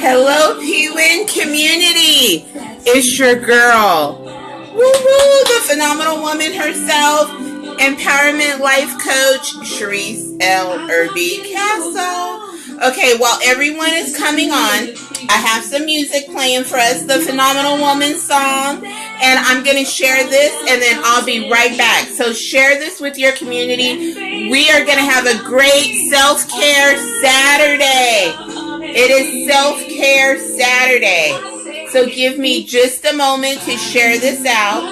Hello, PWin community. It's your girl, woo-woo, the phenomenal woman herself, empowerment life coach, Sharise Erby Castle. Okay, while everyone is coming on, I have some music playing for us, the Phenomenal Woman song, and I'm going to share this, and then I'll be right back. So share this with your community. We are going to have a great self-care Saturday. It is Self-Care Saturday. So give me just a moment to share this out.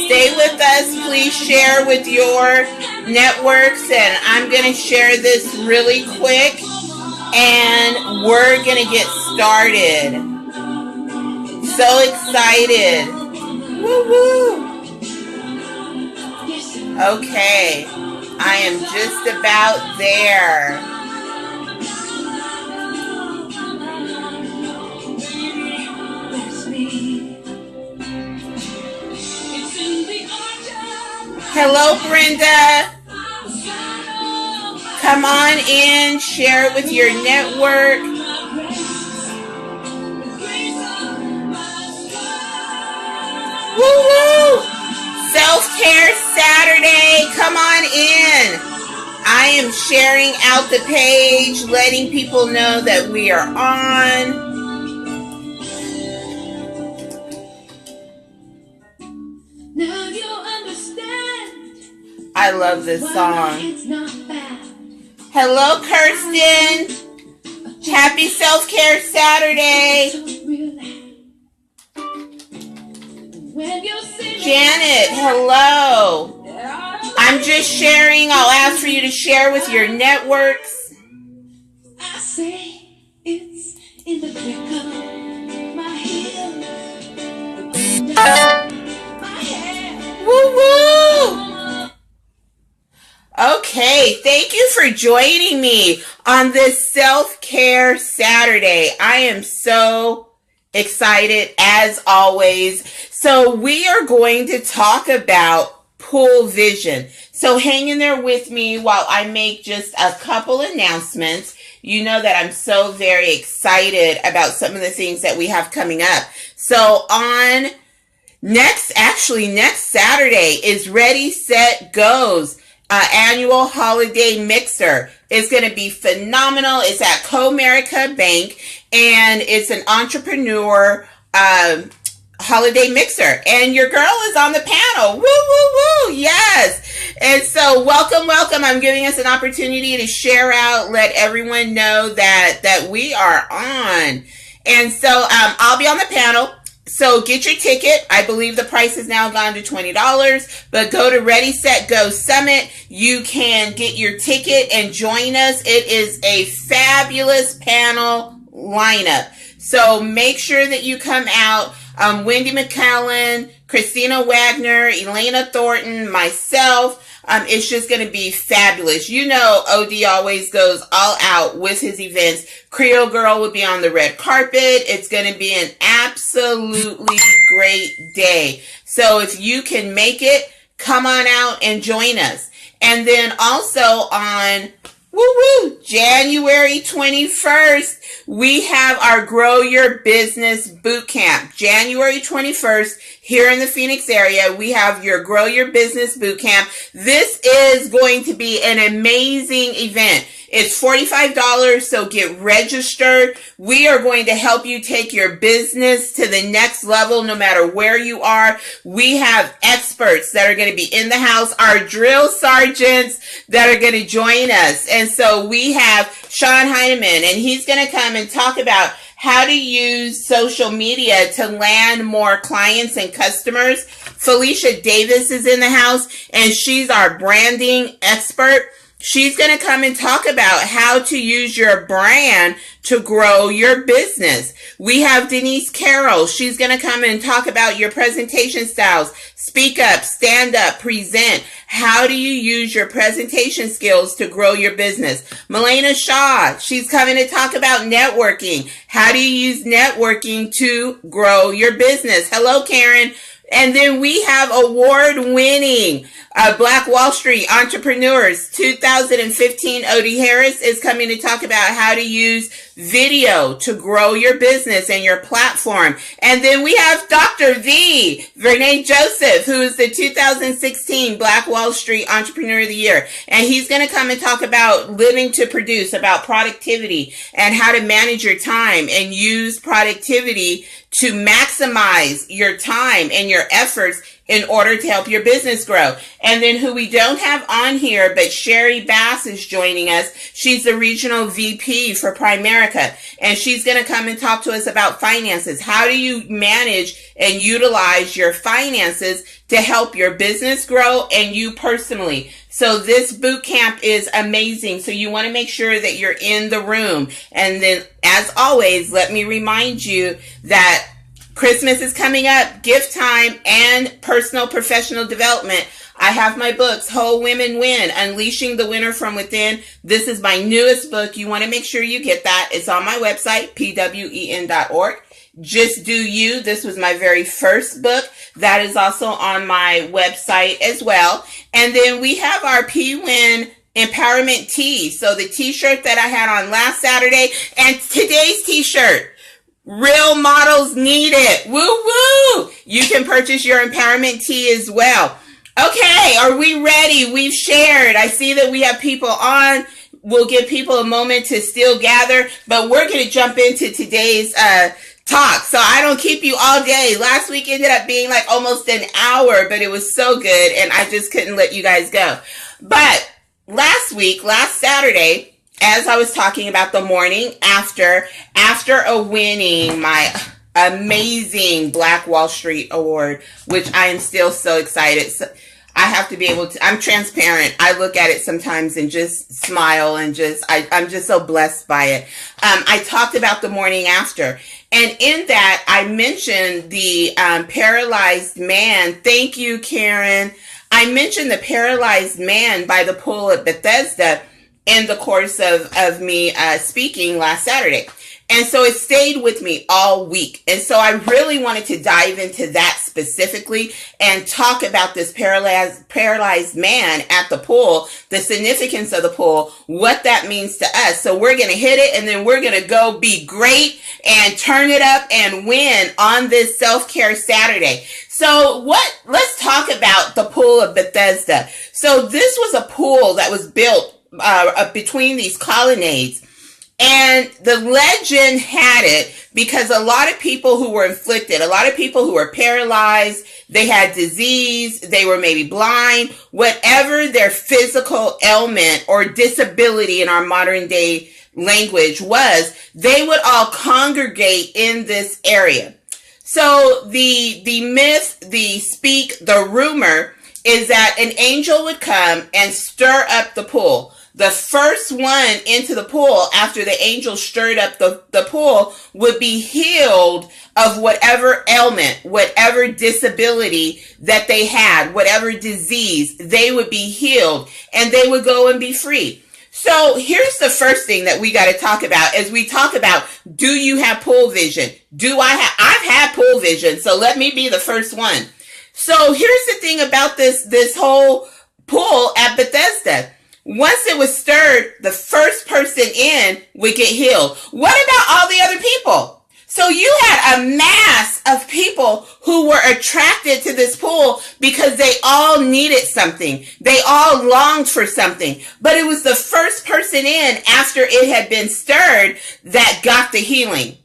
Stay with us. Please share with your networks. And I'm going to share this really quick. And we're going to get started. So excited. Woo-woo. Okay. I am just about there. Hello, Brenda. Come on in, share it with your network. Woo-woo! Self-Care Saturday, come on in. I am sharing out the page, letting people know that we are on. Now you understand. I love this song. Hello, Kirsten. Happy Self-Care Saturday. Janet, hello. I'm just sharing. I'll ask for you to share with your networks. I say it's in the trick of my heel. Woo-woo! Okay, thank you for joining me on this Self-Care Saturday. I am so excited as always. So we are going to talk about pool vision. So hang in there with me while I make just a couple announcements. You know that I'm so very excited about some of the things that we have coming up. So on next Saturday is Ready, Set, Go's annual holiday mixer. It's going to be phenomenal. It's at Comerica Bank, and it's an entrepreneur holiday mixer, and your girl is on the panel. Woo, woo, woo. Yes. And so welcome. I'm giving us an opportunity to share out, let everyone know that we are on. And so I'll be on the panel. So get your ticket. I believe the price has now gone to $20, but go to Ready, Set, Go Summit. You can get your ticket and join us. It is a fabulous panel lineup. So make sure that you come out. Wendy McCallan, Christina Wagner, Elena Thornton, myself. It's just going to be fabulous. You know, OD always goes all out with his events. Creole Girl will be on the red carpet. It's going to be an absolutely great day. So if you can make it, come on out and join us. And then also on January 21st, we have our Grow Your Business Bootcamp. January 21st, here in the Phoenix area, we have your Grow Your Business Bootcamp. This is going to be an amazing event. It's $45, so get registered. We are going to help you take your business to the next level no matter where you are. We have experts that are going to be in the house, our drill sergeants that are going to join us. And so we have Sean Heineman, and he's going to come and talk about how to use social media to land more clients and customers. Felicia Davis is in the house, and she's our branding expert. She's going to come and talk about how to use your brand to grow your business. We have Denise Carroll. She's going to come and talk about your presentation styles. Speak up, stand up, present. How do you use your presentation skills to grow your business? Melena Shaw, she's coming to talk about networking. How do you use networking to grow your business? Hello, Karen. And then we have award-winning Black Wall Street Entrepreneurs 2015. Odie Harris is coming to talk about how to use video to grow your business and your platform. And then we have Dr. V, Vernay Joseph, who is the 2016 Black Wall Street Entrepreneur of the Year. And he's going to come and talk about living to produce, about productivity and how to manage your time and use productivity to maximize your time and your efforts in order to help your business grow. And then who we don't have on here, but Sherry Bass is joining us. She's the regional VP for Primerica, and she's going to come and talk to us about finances. How do you manage and utilize your finances to help your business grow and you personally? So this boot camp is amazing. So you want to make sure that you're in the room. And then, as always, let me remind you that Christmas is coming up, gift time, and personal professional development. I have my books, Whole Women Win, Unleashing the Winner from Within. This is my newest book. You want to make sure you get that. It's on my website, PWin.org. Just Do You. This was my very first book. That is also on my website as well. And then we have our PWin Empowerment Tee. So the t-shirt that I had on last Saturday and today's t-shirt. Real models need it. Woo woo. You can purchase your empowerment tee as well. Okay, are we ready? We've shared. I see that we have people on. We'll give people a moment to still gather, but we're going to jump into today's talk. So I don't keep you all day. Last week ended up being like almost an hour, but it was so good and I just couldn't let you guys go. But last Saturday, as I was talking about the morning after winning my amazing Black Wall Street Award, which I am still so excited. So I have to be able to, I'm transparent. I look at it sometimes and just smile and I'm just so blessed by it. I talked about the morning after. And in that, I mentioned the paralyzed man. Thank you, Karen. I mentioned the paralyzed man by the pool at Bethesda in the course of me speaking last Saturday. And so it stayed with me all week. And so I really wanted to dive into that specifically and talk about this paralyzed man at the pool, the significance of the pool, what that means to us. So we're going to hit it and then we're going to go be great and turn it up and win on this self-care Saturday. So let's talk about the pool of Bethesda. So this was a pool that was built between these colonnades. And the legend had it because a lot of people who were afflicted, a lot of people who were paralyzed, they had disease, they were maybe blind, whatever their physical ailment or disability in our modern day language was, they would all congregate in this area. So the myth, the rumor is that an angel would come and stir up the pool. The first one into the pool after the angel stirred up the pool would be healed of whatever ailment, whatever disability that they had, whatever disease, they would be healed and they would go and be free. So here's the first thing that we got to talk about as we talk about, do you have pool vision? I've had pool vision, so let me be the first one. So here's the thing about this whole pool at Bethesda. Once it was stirred, the first person in would get healed. What about all the other people? So you had a mass of people who were attracted to this pool because they all needed something. They all longed for something. But it was the first person in after it had been stirred that got the healing.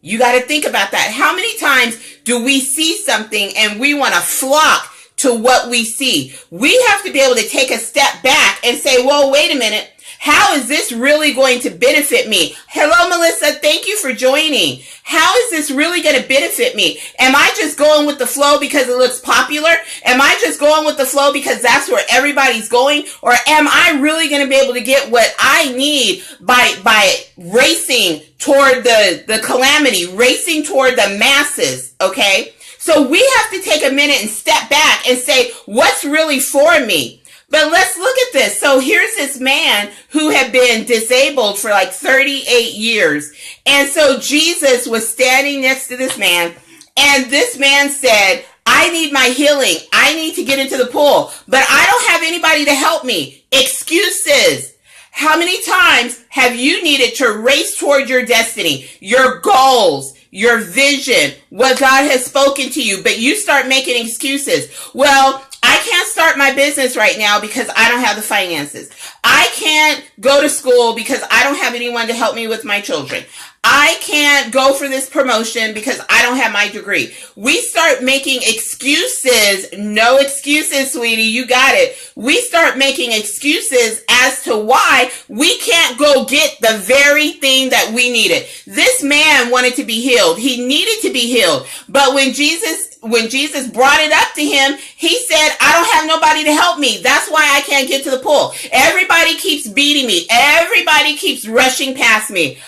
You got to think about that. How many times do we see something and we want to flock to what we see? We have to be able to take a step back and say, well, wait a minute. How is this really going to benefit me? Hello, Melissa. Thank you for joining. How is this really going to benefit me? Am I just going with the flow because it looks popular? Am I just going with the flow because that's where everybody's going? Or am I really going to be able to get what I need by racing toward the calamity, racing toward the masses? Okay. So we have to take a minute and step back and say, what's really for me? But let's look at this. So here's this man who had been disabled for like 38 years. And so Jesus was standing next to this man. And this man said, I need my healing. I need to get into the pool, but I don't have anybody to help me. Excuses. How many times have you needed to race toward your destiny, your goals, your vision, what God has spoken to you, but you start making excuses? Well, I can't start my business right now because I don't have the finances. I can't go to school because I don't have anyone to help me with my children. I can't go for this promotion because I don't have my degree. We start making excuses. No excuses, sweetie. You got it. We start making excuses as to why we can't go get the very thing that we needed. This man wanted to be healed. He needed to be healed. But when Jesus brought it up to him, he said, I don't have nobody to help me. That's why I can't get to the pool. Everybody keeps beating me. Everybody keeps rushing past me.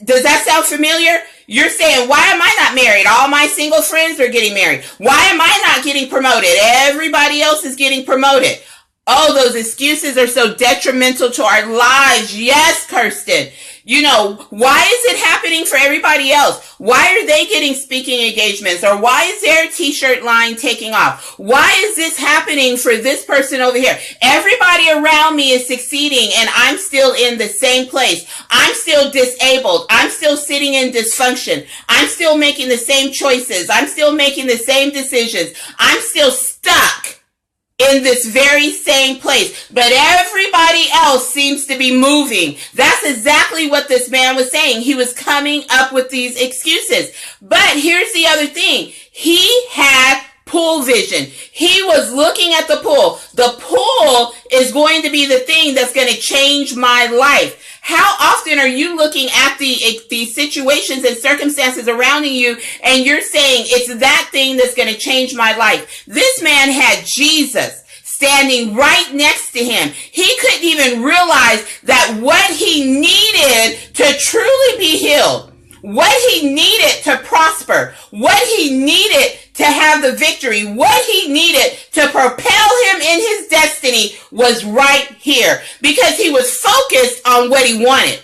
Does that sound familiar? You're saying, why am I not married? All my single friends are getting married. Why am I not getting promoted? Everybody else is getting promoted. Oh, those excuses are so detrimental to our lives. Yes, Kirsten. You know, why is it happening for everybody else? Why are they getting speaking engagements? Or why is their t-shirt line taking off? Why is this happening for this person over here? Everybody around me is succeeding and I'm still in the same place. I'm still disabled. I'm still sitting in dysfunction. I'm still making the same choices. I'm still making the same decisions. I'm still stuck in this very same place, but everybody else seems to be moving. That's exactly what this man was saying. He was coming up with these excuses. But here's the other thing. He had pool vision. He was looking at the pool. The pool is going to be the thing that's going to change my life. How often are you looking at the situations and circumstances around you and you're saying it's that thing that's going to change my life? This man had Jesus standing right next to him. He couldn't even realize that what he needed to truly be healed, what he needed to prosper, what he needed to have the victory, what he needed to propel him in his destiny was right here, because he was focused on what he wanted.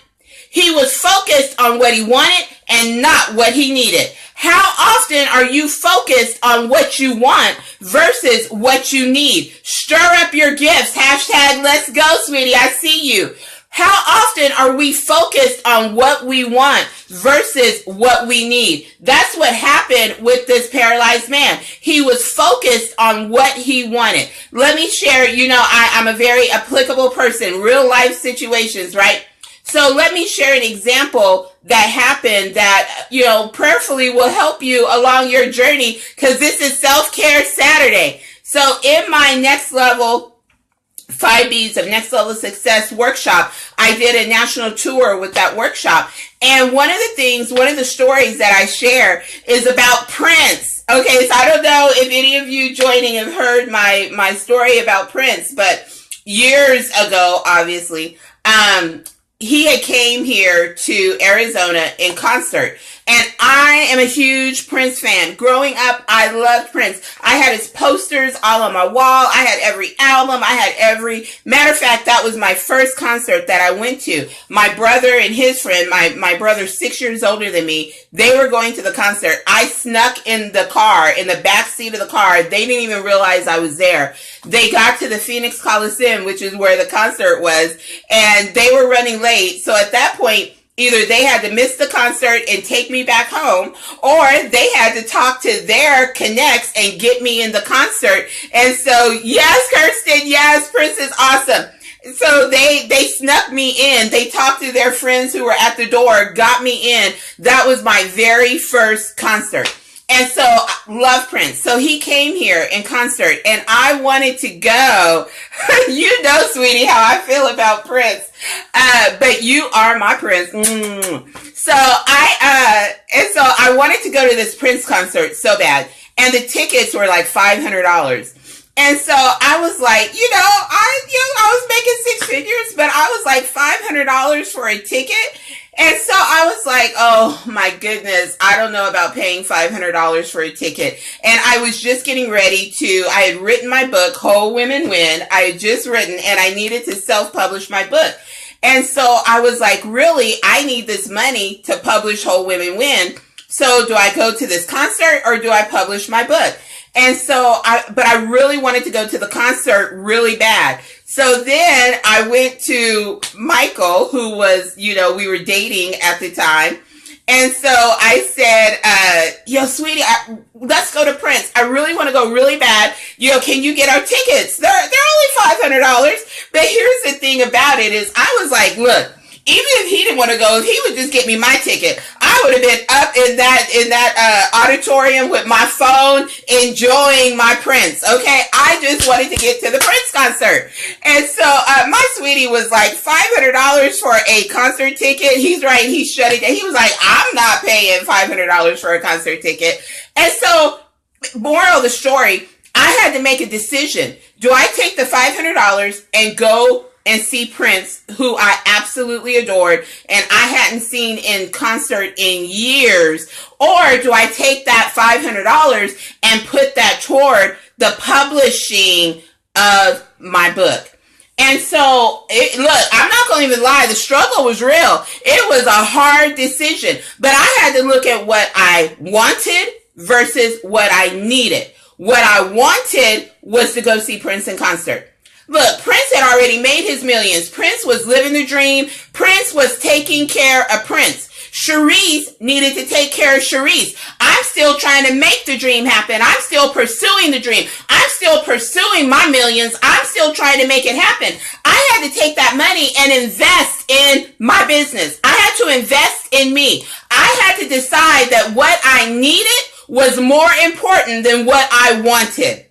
He was focused on what he wanted and not what he needed. How often are you focused on what you want versus what you need? Stir up your gifts. Hashtag let's go, sweetie. I see you. How often are we focused on what we want versus what we need? That's what happened with this paralyzed man. He was focused on what he wanted. Let me share, I'm a very applicable person, real life situations, right? So let me share an example that happened that, prayerfully will help you along your journey, because this is Self-Care Saturday. So in my Next Level 5 B's of Next Level Success workshop, I did a national tour with that workshop. And one of the stories that I share is about Prince. Okay, so I don't know if any of you joining have heard my story about Prince, but years ago, obviously, he had came here to Arizona in concert. And I am a huge Prince fan. Growing up, I loved Prince. I had his posters all on my wall. I had every album. Matter of fact, that was my first concert that I went to. My brother and his friend, my brother's 6 years older than me, they were going to the concert. I snuck in the car, in the back seat of the car. They didn't even realize I was there. They got to the Phoenix Coliseum, which is where the concert was, and they were running late. So at that point, either they had to miss the concert and take me back home, or they had to talk to their connects and get me in the concert. And so, yes, Kirsten, yes, Prince is awesome. So they snuck me in. They talked to their friends who were at the door, got me in. That was my very first concert. And so, love Prince. So he came here in concert, and I wanted to go. You know, sweetie, how I feel about Prince. But you are my Prince. So I wanted to go to this Prince concert so bad, and the tickets were like $500. And so I was like, I was making 6 figures, but I was like $500 for a ticket. And so I was like, oh my goodness, I don't know about paying $500 for a ticket. And I was just getting ready I had written my book, Whole Women Win. I had just written, and I needed to self-publish my book. And so I was like, really, I need this money to publish Whole Women Win. So do I go to this concert or do I publish my book? And so but I really wanted to go to the concert really bad. So then I went to Michael, who was, we were dating at the time. And so I said, yo, sweetie, let's go to Prince. I really want to go really bad. Can you get our tickets? They're only $500. But here's the thing about it is I was like, look, even if he didn't want to go, if he would just get me my ticket, I would have been up in that auditorium with my phone, enjoying my Prince. Okay, I just wanted to get to the Prince concert, and so my sweetie was like $500 for a concert ticket. He's right, he shut it down. He was like, I'm not paying $500 for a concert ticket. And so, moral of the story, I had to make a decision. Do I take the $500 and go and see Prince, who I absolutely adored and I hadn't seen in concert in years? Or do I take that $500 and put that toward the publishing of my book? And so, look, I'm not going to even lie. The struggle was real. It was a hard decision, but I had to look at what I wanted versus what I needed. What I wanted was to go see Prince in concert. Look, Prince had already made his millions. Prince was living the dream. Prince was taking care of Prince. Sharise needed to take care of Sharise. I'm still trying to make the dream happen. I'm still pursuing the dream. I'm still pursuing my millions. I'm still trying to make it happen. I had to take that money and invest in my business. I had to invest in me. I had to decide that what I needed was more important than what I wanted.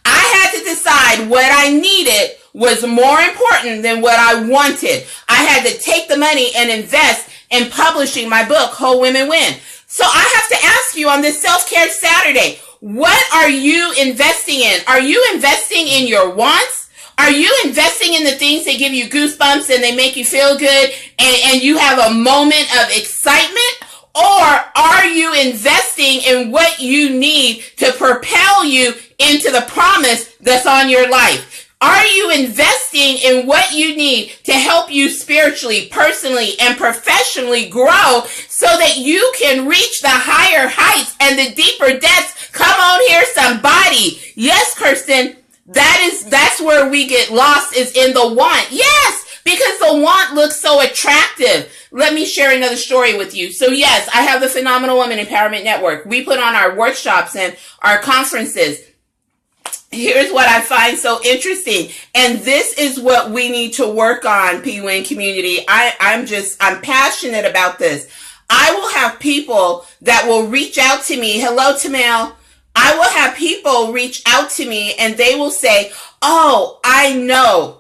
I had to decide what I needed was more important than what I wanted. I had to take the money and invest in publishing my book, Whole Women Win. So I have to ask you on this Self-Care Saturday, what are you investing in? Are you investing in your wants? Are you investing in the things that give you goosebumps and they make you feel good and you have a moment of excitement? Or are you investing in what you need to propel you into the promise that's on your life? Are you investing in what you need to help you spiritually, personally, and professionally grow so that you can reach the higher heights and the deeper depths? Come on here, somebody. Yes, Kirsten, that's where we get lost, is in the want. Yes, because the want looks so attractive. Let me share another story with you. So yes, I have the Phenomenal Woman Empowerment Network. We put on our workshops and our conferences. Here's what I find so interesting. And this is what we need to work on, PWin community. I'm passionate about this. I will have people that will reach out to me. Hello, Tamel. I will have people reach out to me and they will say, oh, I know.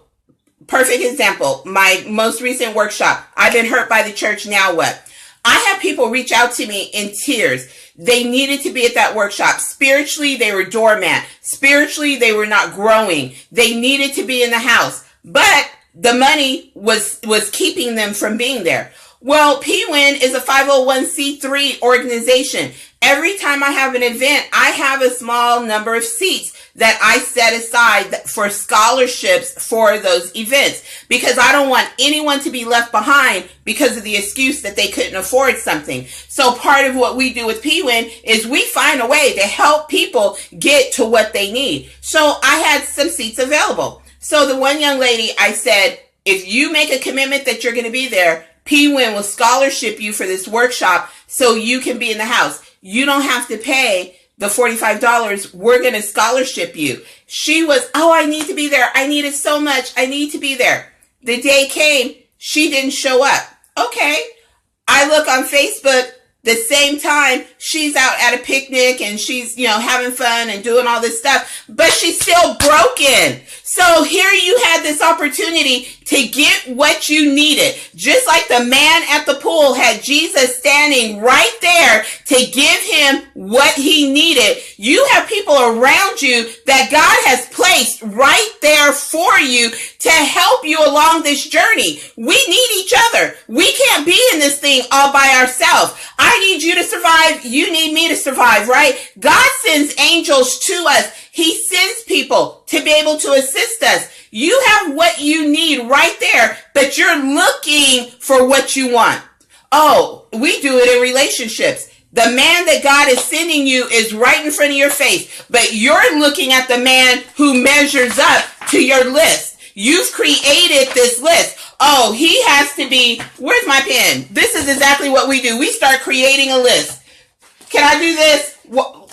Perfect example, my most recent workshop. I've been hurt by the church, now what? I have people reach out to me in tears. They needed to be at that workshop. Spiritually, they were doormat. Spiritually, they were not growing. They needed to be in the house. But the money was keeping them from being there. Well, PWin is a 501c3 organization. Every time I have an event, I have a small number of seats that I set aside for scholarships for those events, because I don't want anyone to be left behind because of the excuse that they couldn't afford something. So part of what we do with PWin is we find a way to help people get to what they need. So I had some seats available. So the one young lady, I said, if you make a commitment that you're going to be there, PWin will scholarship you for this workshop so you can be in the house. You don't have to pay the $45. We're going to scholarship you. She was, oh, I need to be there. I need it so much. I need to be there. The day came, she didn't show up. Okay. I look on Facebook, the same time she's out at a picnic and she's, having fun and doing all this stuff, but she's still broken. So here you had this opportunity to get what you needed. Just like the man at the pool had Jesus standing right there to give him what he needed. You have people around you that God has placed right there for you to help you along this journey. We need each other. We can't be in this thing all by ourselves. I need you to survive. You need me to survive, right? God sends angels to us. He sends people to be able to assist us. You have what you need right there, but you're looking for what you want. Oh, we do it in relationships. The man that God is sending you is right in front of your face, but you're looking at the man who measures up to your list. You've created this list. Oh, he has to be, where's my pen? This is exactly what we do. We start creating a list. Can I do this?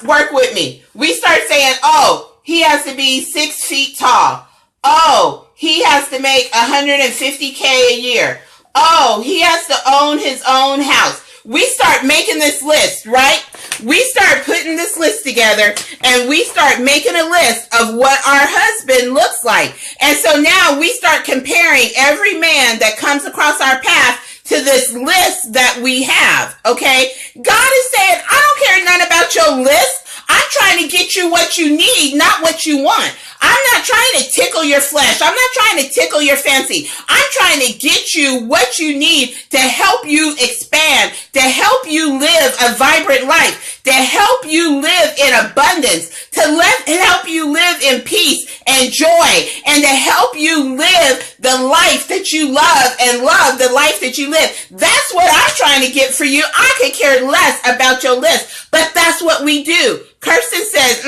Work with me. We start saying, oh, he has to be 6 feet tall. Oh, he has to make $150K a year. Oh, he has to own his own house. We start making this list, right? We start putting this list together and we start making a list of what our husband looks like. And so now we start comparing every man that comes across our path to this list that we have, okay? God is saying, I don't care nothing about your list. I'm trying to get you what you need, not what you want. I'm not trying to tickle your flesh. I'm not trying to tickle your fancy. I'm trying to get you what you need to help you expand, to help you live a vibrant life, to help you live in abundance, to help you live in peace and joy, and to help you live the life that you love and love the life that you live. That's what I'm trying to get for you. I could care less about your list, but that's what we do. Kirsten says,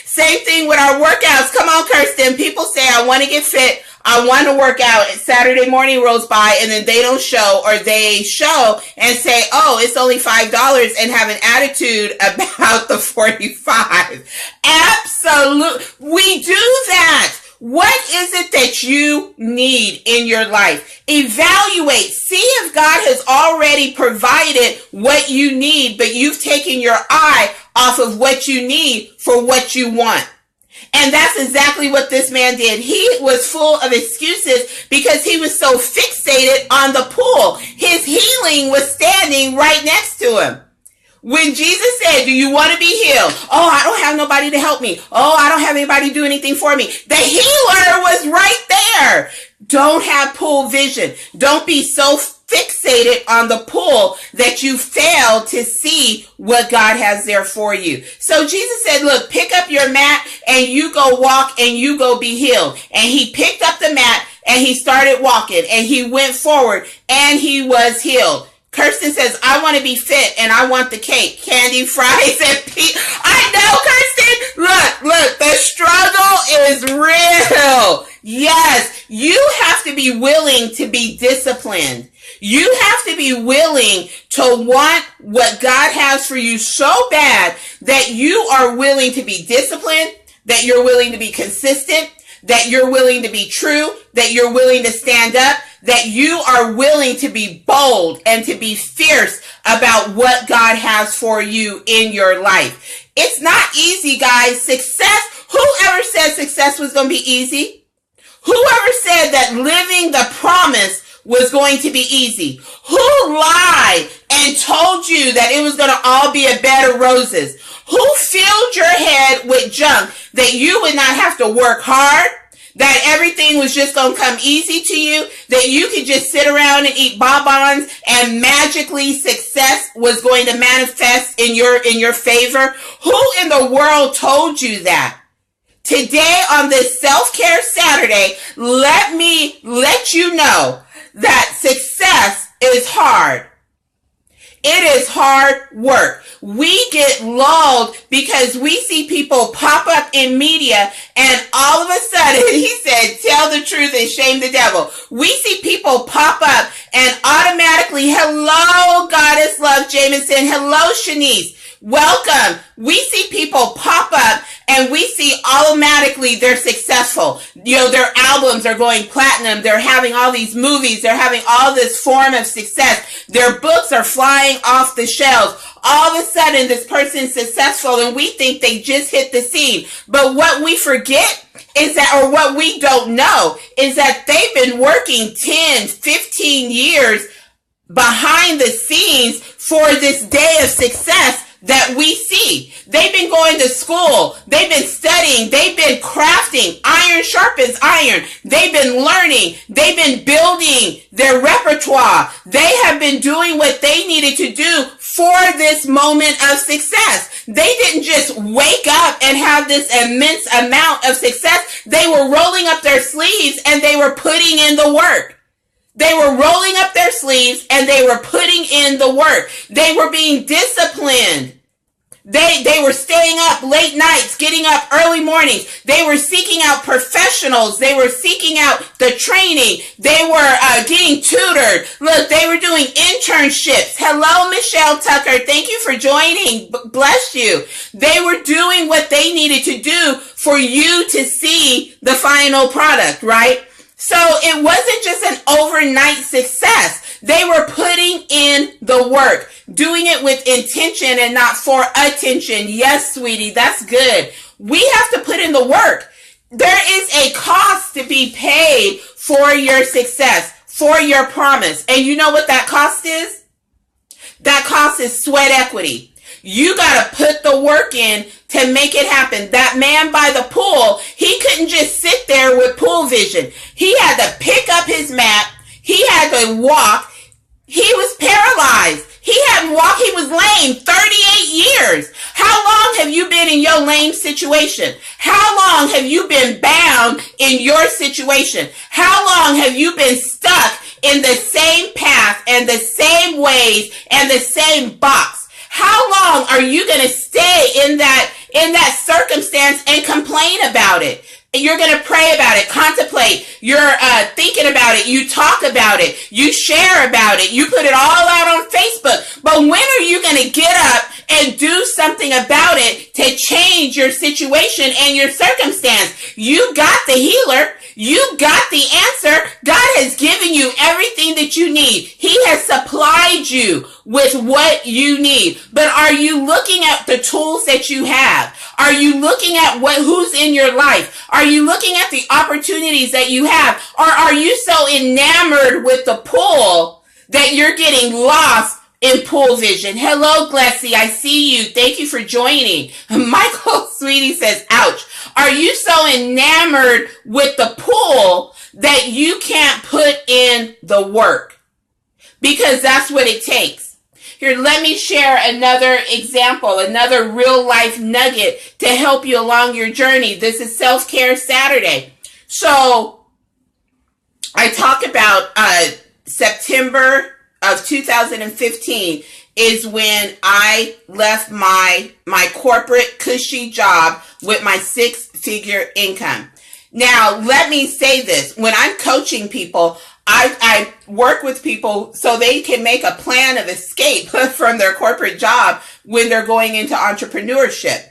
same thing with our workouts. Come on, Kirsten. People say, I want to get fit. I want to work out. Saturday morning rolls by and then they don't show, or they show and say, oh, it's only $5 and have an attitude about the 45. Absolutely. We do that. What is it that you need in your life? Evaluate. See if God has already provided what you need, but you've taken your eye off of what you need for what you want. And that's exactly what this man did. He was full of excuses because he was so fixated on the pool. His healing was standing right next to him. When Jesus said, do you want to be healed? Oh, I don't have nobody to help me. Oh, I don't have anybody to do anything for me. The healer was right there. Don't have pool vision. Don't be so fixated on the pool that you fail to see what God has there for you. So Jesus said, look, pick up your mat and you go walk and you go be healed. And he picked up the mat and he started walking and he went forward and he was healed. Kirsten says, I want to be fit and I want the cake, candy, fries, and pizza. I know, Kirsten. Look, the struggle is real. Yes, you have to be willing to be disciplined. You have to be willing to want what God has for you so bad that you are willing to be disciplined, that you're willing to be consistent, that you're willing to be true, that you're willing to stand up, that you are willing to be bold and to be fierce about what God has for you in your life. It's not easy, guys. Success, whoever said success was going to be easy? Whoever said that living the promise was going to be easy? Who lied and told you that it was going to all be a bed of roses? Who filled your head with junk that you would not have to work hard, that everything was just going to come easy to you, that you could just sit around and eat bonbons and magically success was going to manifest in your favor? Who in the world told you that? Today on this Self-Care Saturday, let me let you know that success is hard. It is hard work. We get lulled because we see people pop up in media and all of a sudden, he said, tell the truth and shame the devil. We see people pop up and automatically, hello, Goddess Love Jameson. Hello, Shanice. Welcome. We see people pop up and we see automatically they're successful. You know, their albums are going platinum. They're having all these movies. They're having all this form of success. Their books are flying off the shelves. All of a sudden, this person's successful and we think they just hit the scene. But what we forget is that, or what we don't know, is that they've been working 10, 15 years behind the scenes for this day of success that we see. They've been going to school. They've been studying. They've been crafting. Iron sharpens iron. They've been learning. They've been building their repertoire. They have been doing what they needed to do for this moment of success. They didn't just wake up and have this immense amount of success. They were rolling up their sleeves and they were putting in the work. They were rolling up their sleeves and they were putting in the work. They were being disciplined. They were staying up late nights, getting up early mornings. They were seeking out professionals. They were seeking out the training. They were getting tutored. Look, they were doing internships. Hello, Michelle Tucker. Thank you for joining. Bless you. They were doing what they needed to do for you to see the final product, right? So it wasn't just an overnight success. They were putting in the work, doing it with intention and not for attention. Yes, sweetie, that's good. We have to put in the work. There is a cost to be paid for your success, for your promise. And you know what that cost is? That cost is sweat equity. You got to put the work in to make it happen. That man by the pool, he couldn't just sit there with pool vision. He had to pick up his mat. He had to walk. He was paralyzed. He hadn't walked. He was lame 38 years. How long have you been in your lame situation? How long have you been bound in your situation? How long have you been stuck in the same path and the same ways and the same box? How long are you going to stay in that circumstance and complain about it? You're going to pray about it, contemplate, you're thinking about it, you talk about it, you share about it, you put it all out on Facebook. But when are you going to get up and do something about it to change your situation and your circumstance? You got the healer. You got the answer. God has given you everything that you need. He has supplied you with what you need. But are you looking at the tools that you have? Are you looking at who's in your life? Are you looking at the opportunities that you have? Or are you so enamored with the pool that you're getting lost in pool vision? Hello, Glessy. I see you. Thank you for joining. Michael Sweetie says, ouch. Are you so enamored with the pool that you can't put in the work? Because that's what it takes. Here, let me share another example, another real life nugget to help you along your journey. This is Self-Care Saturday. So I talk about September of 2015 is when I left my corporate cushy job with my 6-figure income. Now, let me say this. When I'm coaching people, I work with people so they can make a plan of escape from their corporate job when they're going into entrepreneurship.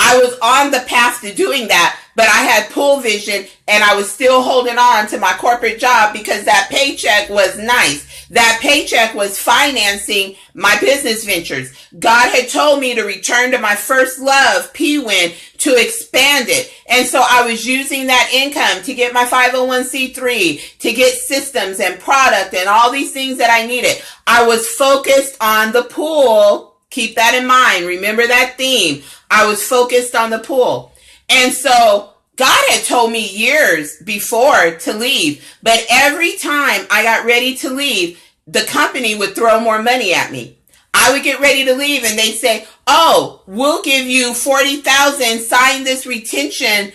I was on the path to doing that, but I had pool vision and I was still holding on to my corporate job because that paycheck was nice. That paycheck was financing my business ventures. God had told me to return to my first love, PWin, to expand it. And so I was using that income to get my 501c3, to get systems and product and all these things that I needed. I was focused on the pool. Keep that in mind. Remember that theme. I was focused on the pool. And so God had told me years before to leave, but every time I got ready to leave, the company would throw more money at me. I would get ready to leave and they'd say, oh, we'll give you $40,000, sign this retention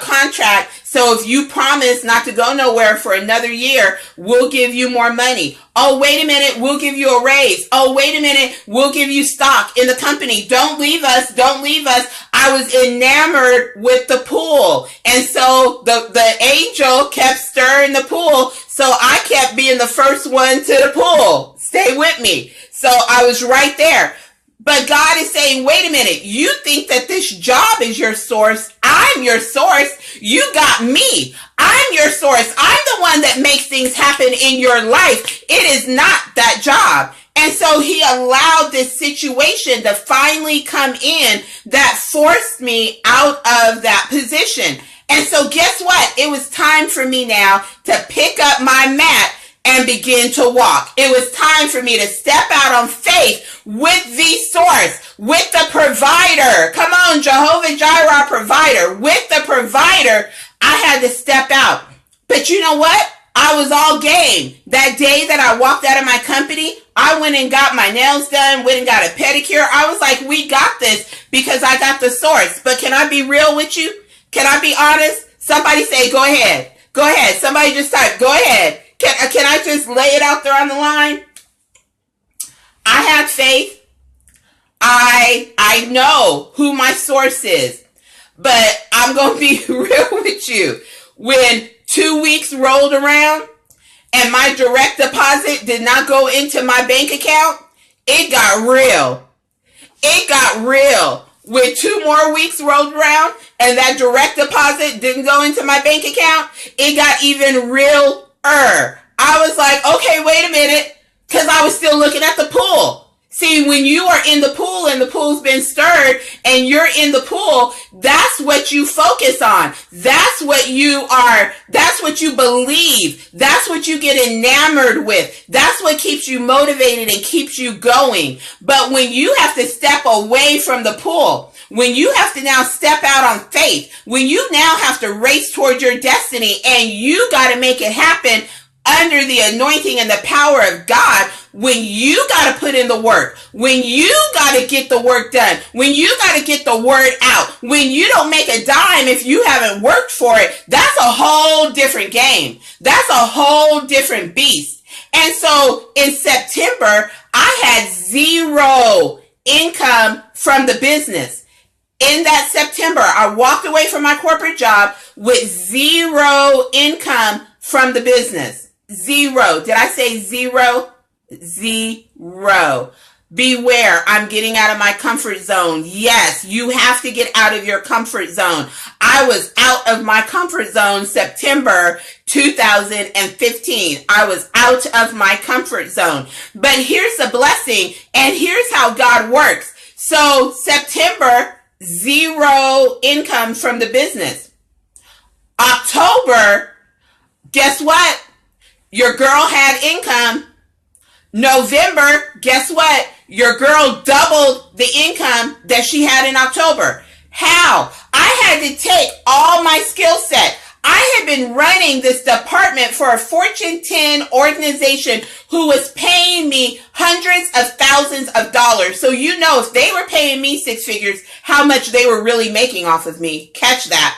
contract. So if you promise not to go nowhere for another year, we'll give you more money. Oh, wait a minute. We'll give you a raise. Oh, wait a minute. We'll give you stock in the company. Don't leave us. Don't leave us. I was enamored with the pool. And so the angel kept stirring the pool. So I kept being the first one to the pool. Stay with me. So I was right there. But God is saying, wait a minute, you think that this job is your source. I'm your source. You got me. I'm your source. I'm the one that makes things happen in your life. It is not that job. And so he allowed this situation to finally come in that forced me out of that position. And so guess what? It was time for me now to pick up my mat and begin to walk. It was time for me to step out on faith with the source, with the provider. Come on, Jehovah Jireh provider. With the provider, I had to step out. But you know what? I was all game. That day that I walked out of my company, I went and got my nails done, went and got a pedicure. I was like, we got this because I got the source. But can I be real with you? Can I be honest? Somebody say, go ahead. Go ahead. Somebody just type, go ahead. Can I just lay it out there on the line? I have faith. I know who my source is, but I'm going to be real with you. When 2 weeks rolled around and my direct deposit did not go into my bank account, it got real. It got real. When 2 more weeks rolled around and that direct deposit didn't go into my bank account, it got even realer. I was like, okay, wait a minute, because I was still looking at the pool. See, when you are in the pool and the pool's been stirred and you're in the pool, that's what you focus on. That's what you believe. That's what you get enamored with. That's what keeps you motivated and keeps you going. But when you have to step away from the pool, when you have to now step out on faith, when you now have to race towards your destiny and you got to make it happen under the anointing and the power of God, when you got to put in the work, when you got to get the work done, when you got to get the word out, when you don't make a dime if you haven't worked for it, that's a whole different game. That's a whole different beast. And so in September, I had zero income from the business. In that September, I walked away from my corporate job with zero income from the business. Zero. Did I say zero? Zero. Beware, I'm getting out of my comfort zone. Yes, you have to get out of your comfort zone. I was out of my comfort zone September 2015. I was out of my comfort zone. But here's the blessing, and here's how God works. So September, zero income from the business. October, guess what? Your girl had income. November, guess what? Your girl doubled the income that she had in October. How? I had to take all my skill set. I had been running this department for a Fortune 10 organization who was paying me hundreds of thousands of dollars. So you know, if they were paying me 6 figures, how much they were really making off of me. Catch that.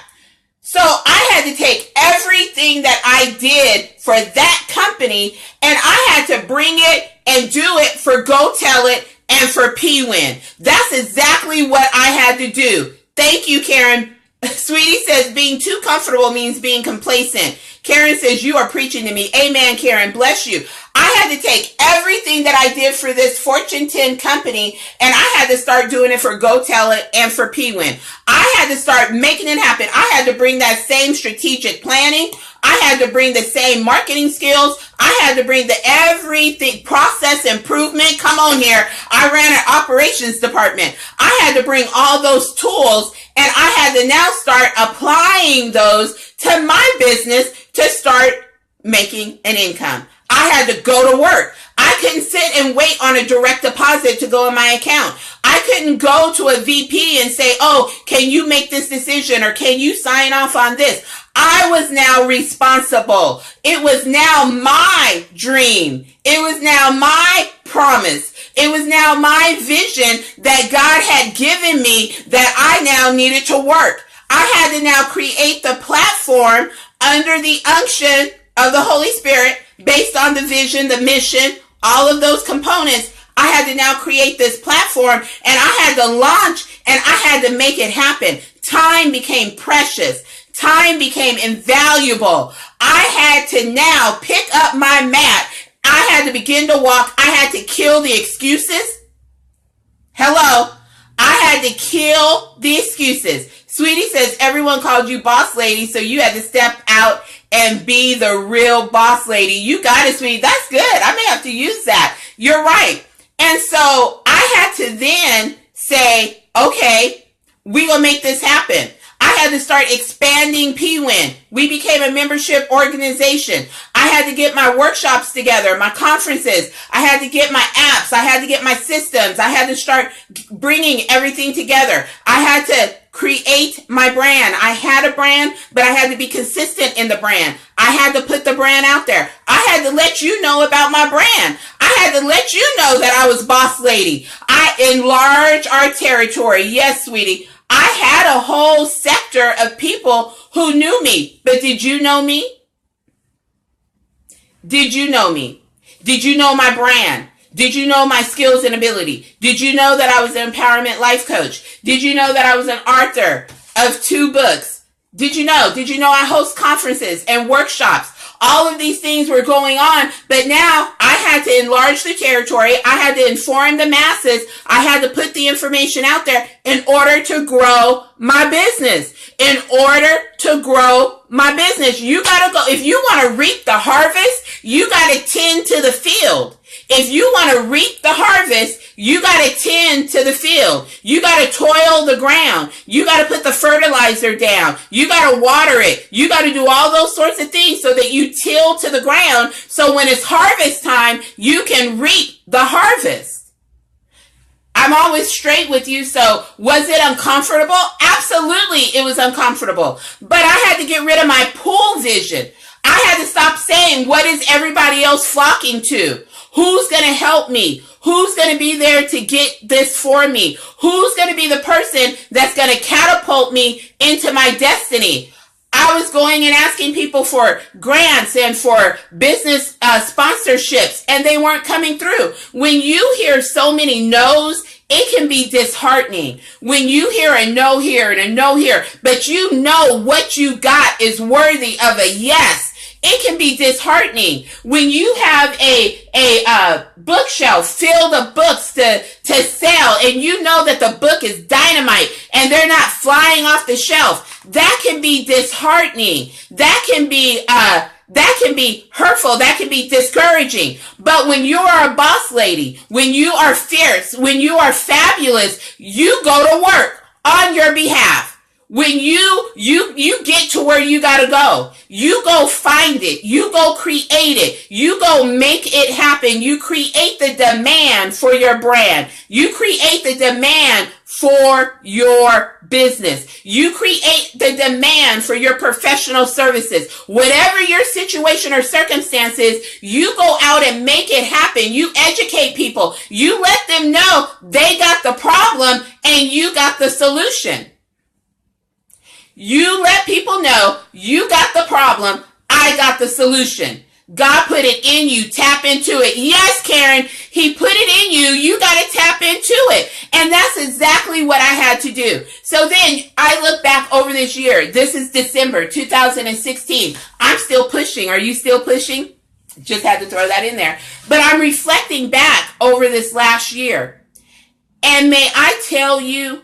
So I had to take everything that I did for that company and I had to bring it and do it for Go Tell It and for PWin. That's exactly what I had to do. Thank you, Karen. Sweetie says being too comfortable means being complacent. Karen says you are preaching to me. Amen, Karen. Bless you. I had to take everything that I did for this Fortune 10 company and I had to start doing it for Go Tell It and for PWin. I had to start making it happen. I had to bring that same strategic planning. I had to bring the same marketing skills. I had to bring the everything process improvement. Come on here. I ran an operations department. I had to bring all those tools and I had to now start applying those to my business to start making an income. I had to go to work. I couldn't sit and wait on a direct deposit to go in my account. I couldn't go to a VP and say, oh, can you make this decision or can you sign off on this? I was now responsible. It was now my dream. It was now my promise. It was now my vision that God had given me that I now needed to work. I had to now create the platform under the unction of the Holy Spirit based on the vision, the mission, all of those components. I had to now create this platform and I had to launch and I had to make it happen. Time became precious. Time became invaluable. I had to now pick up my mat. I had to begin to walk. I had to kill the excuses. Hello. I had to kill the excuses. Sweetie says everyone called you boss lady, so you had to step out and be the real boss lady. You got it, sweetie. That's good. I may have to use that. You're right. And so I had to then say, okay, we gonna make this happen. I had to start expanding PWin. We became a membership organization. I had to get my workshops together, my conferences. I had to get my apps. I had to get my systems. I had to start bringing everything together. I had to create my brand. I had a brand, but I had to be consistent in the brand. I had to put the brand out there. I had to let you know about my brand. I had to let you know that I was boss lady. I enlarged our territory. Yes, sweetie. I had a whole sector of people who knew me, but did you know me? Did you know me? Did you know my brand? Did you know my skills and ability? Did you know that I was an empowerment life coach? Did you know that I was an author of 2 books? Did you know? Did you know I host conferences and workshops? All of these things were going on, but now I had to enlarge the territory. I had to inform the masses. I had to put the information out there in order to grow my business. In order to grow my business, you gotta go. If you want to reap the harvest, you gotta tend to the field. If you want to reap the harvest, you got to tend to the field. You got to toil the ground. You got to put the fertilizer down. You got to water it. You got to do all those sorts of things so that you till to the ground. So when it's harvest time, you can reap the harvest. I'm always straight with you. So was it uncomfortable? Absolutely, it was uncomfortable. But I had to get rid of my pool vision. I had to stop saying, what is everybody else flocking to? Who's going to help me? Who's going to be there to get this for me? Who's going to be the person that's going to catapult me into my destiny? I was going and asking people for grants and for business sponsorships, and they weren't coming through. When you hear so many no's, it can be disheartening. When you hear a no here and a no here, but you know what you got is worthy of a yes, it can be disheartening. When you have a bookshelf filled of books to sell, and you know that the book is dynamite and they're not flying off the shelf, that can be disheartening. That can be hurtful. That can be discouraging. But when you are a boss lady, when you are fierce, when you are fabulous, you go to work on your behalf. When you get to where you gotta go, you go find it, you go create it, you go make it happen, you create the demand for your brand, you create the demand for your business, you create the demand for your professional services. Whatever your situation or circumstances, you go out and make it happen. You educate people, you let them know they got the problem and you got the solution. You let people know you got the problem, I got the solution. God put it in you, tap into it. Yes, Karen, he put it in you, you got to tap into it. And that's exactly what I had to do. So then I look back over this year. This is December 2016. I'm still pushing. Are you still pushing? Just had to throw that in there. But I'm reflecting back over this last year. And may I tell you,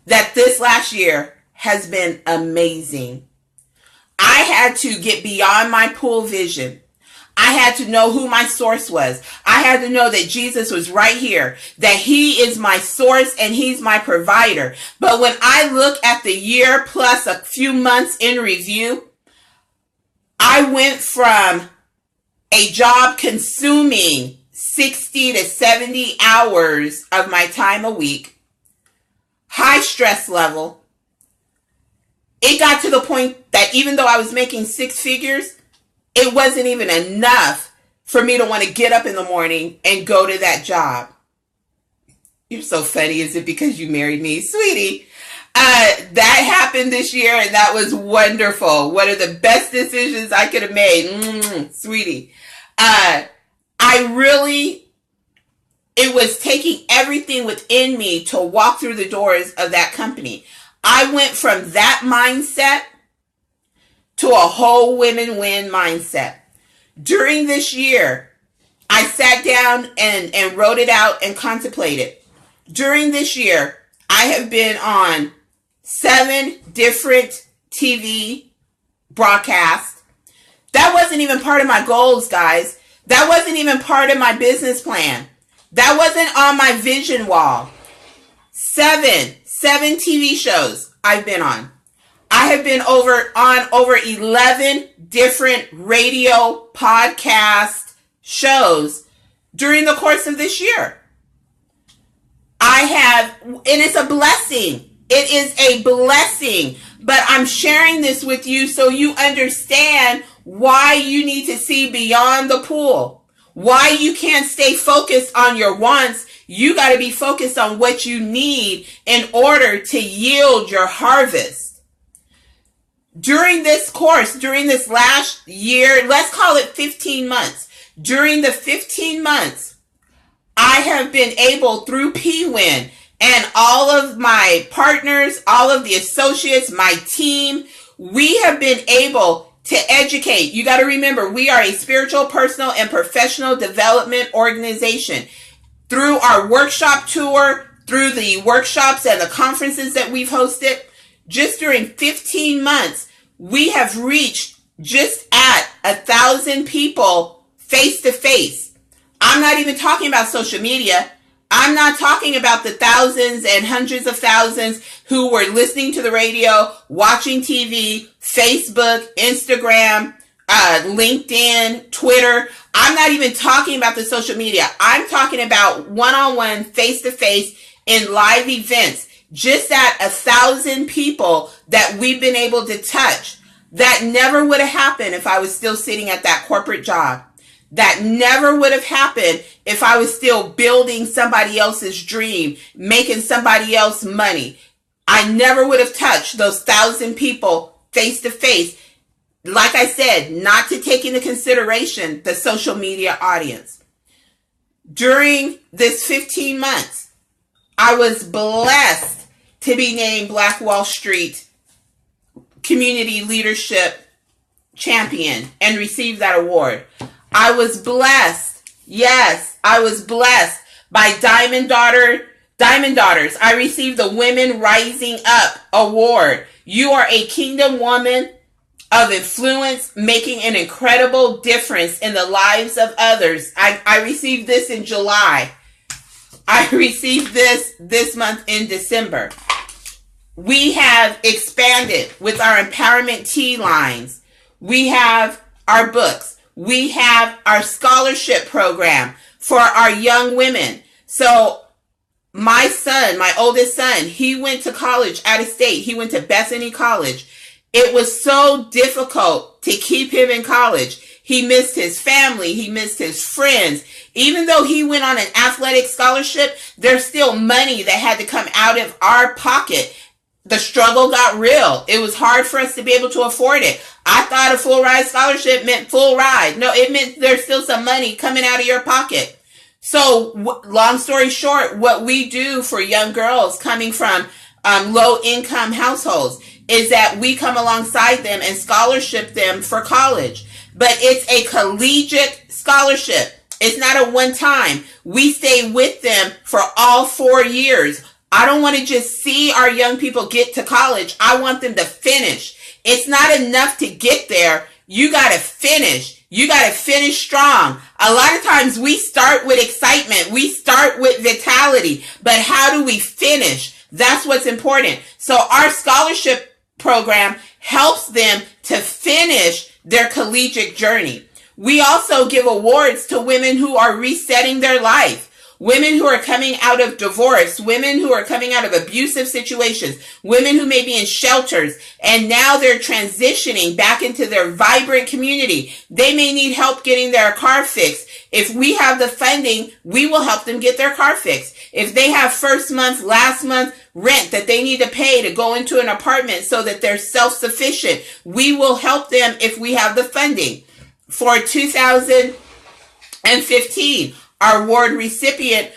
that this last year has been amazing. I had to get beyond my pool vision. I had to know who my source was. I had to know that Jesus was right here, that he is my source and he's my provider. But when I look at the year plus a few months in review, I went from a job consuming 60 to 70 hours of my time a week, high stress level. It got to the point that even though I was making 6 figures, it wasn't even enough for me to want to get up in the morning and go to that job. You're so funny. Is it because you married me? Sweetie, that happened this year and that was wonderful. One of the best decisions I could have made. Sweetie. It was taking everything within me to walk through the doors of that company. I went from that mindset to a whole win-win mindset. During this year, I sat down and wrote it out and contemplated. During this year, I have been on 7 different TV broadcasts. That wasn't even part of my goals, guys. That wasn't even part of my business plan. That wasn't on my vision wall. 7 TV shows I've been on. I have been on over 11 different radio podcast shows during the course of this year. And it's a blessing. It is a blessing. But I'm sharing this with you so you understand why you need to see beyond the pool. Why you can't stay focused on your wants. You got to be focused on what you need in order to yield your harvest. During this course, during this last year, let's call it 15 months. During the 15 months, I have been able, through PWin and all of my partners, all of the associates, my team, we have been able to educate. You got to remember, we are a spiritual, personal, and professional development organization. Through our workshop tour, through the workshops and the conferences that we've hosted, just during 15 months, we have reached just at 1,000 people face to face. I'm not even talking about social media. I'm not talking about the thousands and hundreds of thousands who were listening to the radio, watching TV, Facebook, Instagram, LinkedIn, Twitter. I'm not even talking about the social media. I'm talking about one-on-one, face-to-face in live events. Just at 1,000 people that we've been able to touch. That never would have happened if I was still sitting at that corporate job. That never would have happened if I was still building somebody else's dream, making somebody else money. I never would have touched those 1,000 people face to face. Like I said, not to take into consideration the social media audience. During this 15 months, I was blessed to be named Black Wall Street Community Leadership Champion and receive that award. I was blessed. Yes, I was blessed by Diamond Daughters. I received the Women Rising Up Award. You are a kingdom woman of influence, making an incredible difference in the lives of others. I received this in July. I received this month in December. We have expanded with our empowerment tea lines. We have our books. We have our scholarship program for our young women. So my son, my oldest son, he went to college out of state. He went to Bethany College. It was so difficult to keep him in college. He missed his family. He missed his friends. Even though he went on an athletic scholarship, there's still money that had to come out of our pocket. The struggle got real. It was hard for us to be able to afford it. I thought a full ride scholarship meant full ride. No, it meant there's still some money coming out of your pocket. So long story short, what we do for young girls coming from low income households is that we come alongside them and scholarship them for college. But it's a collegiate scholarship. It's not a one time. We stay with them for all 4 years. I don't want to just see our young people get to college. I want them to finish. It's not enough to get there. You got to finish. You got to finish strong. A lot of times we start with excitement. We start with vitality. But how do we finish? That's what's important. So our scholarship program helps them to finish their collegiate journey. We also give awards to women who are resetting their life. Women who are coming out of divorce, women who are coming out of abusive situations, women who may be in shelters, and now they're transitioning back into their vibrant community. They may need help getting their car fixed. If we have the funding, we will help them get their car fixed. If they have first month, last month rent that they need to pay to go into an apartment so that they're self-sufficient, we will help them if we have the funding. For 2015, our award recipient,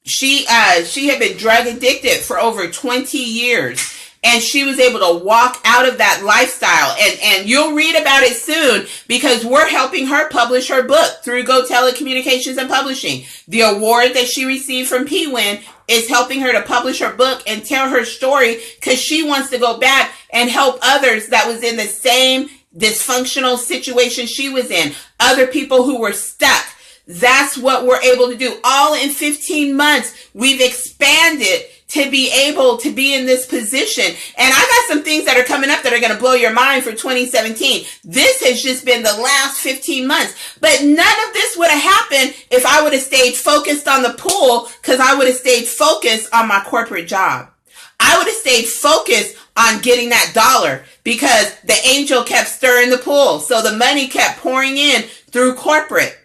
she had been drug addicted for over 20 years. And she was able to walk out of that lifestyle. And you'll read about it soon because we're helping her publish her book through Go Telecommunications and Publishing. The award that she received from PWin is helping her to publish her book and tell her story because she wants to go back and help others that was in the same dysfunctional situation she was in. Other people who were stuck. That's what we're able to do. All in 15 months, we've expanded to be able to be in this position. And I got some things that are coming up that are going to blow your mind for 2017. This has just been the last 15 months. But none of this would have happened if I would have stayed focused on the pool, because I would have stayed focused on my corporate job. I would have stayed focused on getting that dollar because the angel kept stirring the pool. So the money kept pouring in through corporate.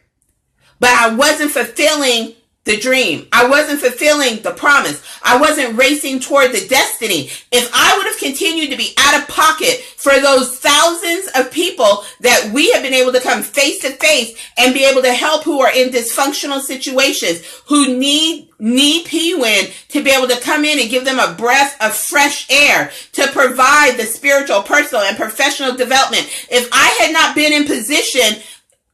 But I wasn't fulfilling the dream. I wasn't fulfilling the promise. I wasn't racing toward the destiny. If I would have continued to be out of pocket for those thousands of people that we have been able to come face to face and be able to help who are in dysfunctional situations, who need PWin to be able to come in and give them a breath of fresh air to provide the spiritual, personal, and professional development. If I had not been in position,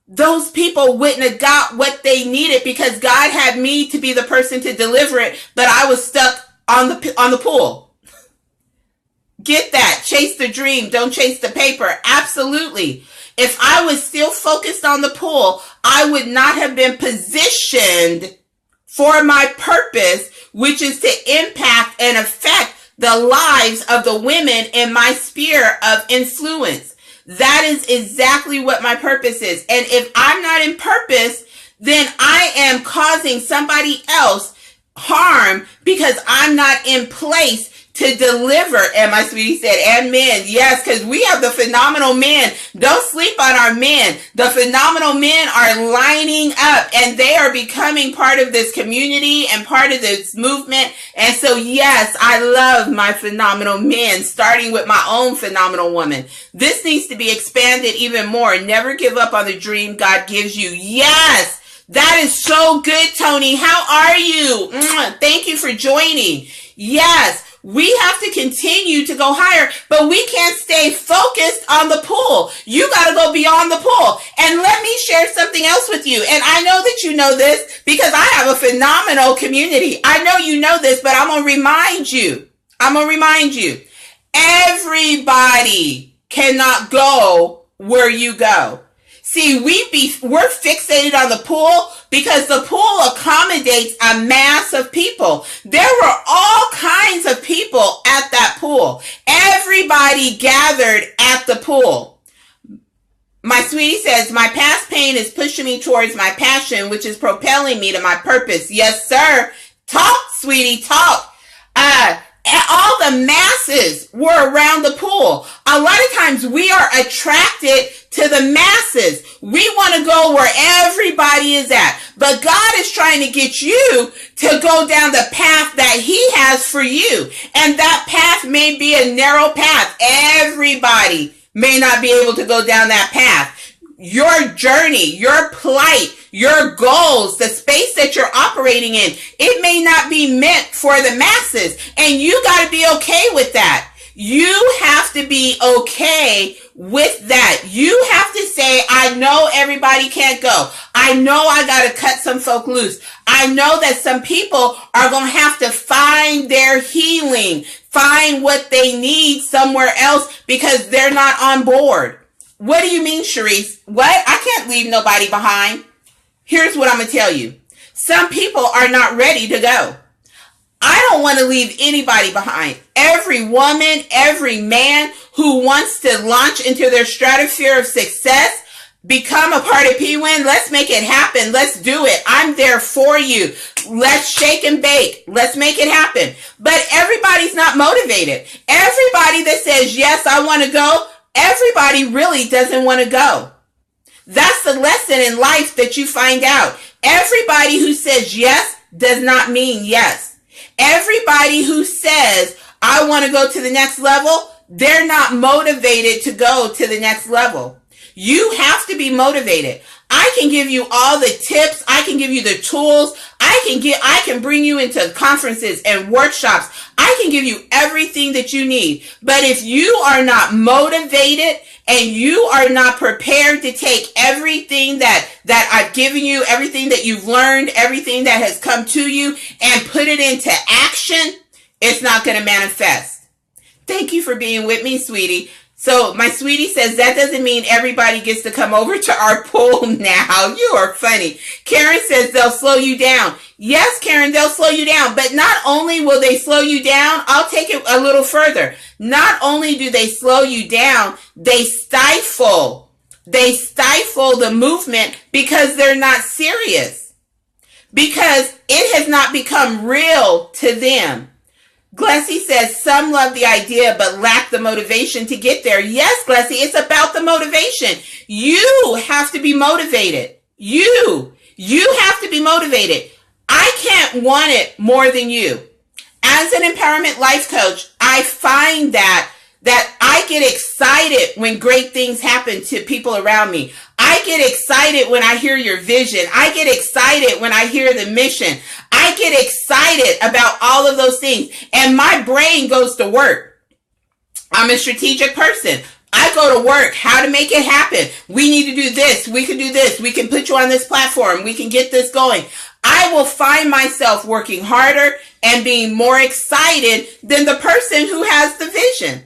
those people wouldn't have got what they needed because God had me to be the person to deliver it, but I was stuck on the pool. Get that. Chase the dream. Don't chase the paper. Absolutely. If I was still focused on the pool, I would not have been positioned for my purpose, which is to impact and affect the lives of the women in my sphere of influence. That is exactly what my purpose is. And if I'm not in purpose, then I am causing somebody else harm because I'm not in place to deliver. And my sweetie said, and men. Yes, because we have the phenomenal men. Don't sleep on our men. The phenomenal men are lining up and they are becoming part of this community and part of this movement. And so, yes, I love my phenomenal men, starting with my own phenomenal woman. This needs to be expanded even more. Never give up on the dream God gives you. Yes. That is so good, Tony. How are you? Thank you for joining. Yes. We have to continue to go higher, but we can't stay focused on the pool. You got to go beyond the pool. And let me share something else with you. And I know that you know this because I have a phenomenal community. I know you know this, but I'm going to remind you. Everybody cannot go where you go. See, we're fixated on the pool because the pool accommodates a mass of people. There were all kinds of people at that pool. Everybody gathered at the pool. My sweetie says, my past pain is pushing me towards my passion, which is propelling me to my purpose. Yes, sir. Talk, sweetie, talk. All the masses were around the pool. A lot of times we are attracted to the masses. We want to go where everybody is at. But God is trying to get you to go down the path that He has for you. And that path may be a narrow path. Everybody may not be able to go down that path. Your journey, your plight, your goals, the space that you're operating in, it may not be meant for the masses. And you got to be okay with that. You have to be okay with that. You have to say, I know everybody can't go. I know I got to cut some folk loose. I know that some people are going to have to find their healing, find what they need somewhere else because they're not on board. What do you mean, Sharise? What? I can't leave nobody behind. Here's what I'm going to tell you. Some people are not ready to go. I don't want to leave anybody behind. Every woman, every man who wants to launch into their stratosphere of success, become a part of PWin, let's make it happen. Let's do it. I'm there for you. Let's shake and bake. Let's make it happen. But everybody's not motivated. Everybody that says, yes, I want to go, everybody really doesn't want to go. That's the lesson in life that you find out. Everybody who says yes does not mean yes. Everybody who says, I want to go to the next level, they're not motivated to go to the next level. You have to be motivated. I can give you all the tips. I can give you the tools. I can bring you into conferences and workshops. I can give you everything that you need. But if you are not motivated and you are not prepared to take everything that I've given you, everything that you've learned, everything that has come to you and put it into action, it's not going to manifest. Thank you for being with me, sweetie. So my sweetie says that doesn't mean everybody gets to come over to our pool now. You are funny. Karen says they'll slow you down. Yes, Karen, they'll slow you down. But not only will they slow you down, I'll take it a little further. Not only do they slow you down, they stifle. They stifle the movement because they're not serious. Because it has not become real to them. Glessy says some love the idea but lack the motivation to get there. Yes, Glessy, it's about the motivation. You have to be motivated. You have to be motivated. I can't want it more than you. As an empowerment life coach, I find that I get excited when great things happen to people around me. I get excited when I hear your vision. I get excited when I hear the mission. I get excited about all of those things. And my brain goes to work. I'm a strategic person. I go to work, how to make it happen. We need to do this. We can do this. We can put you on this platform. We can get this going. I will find myself working harder and being more excited than the person who has the vision.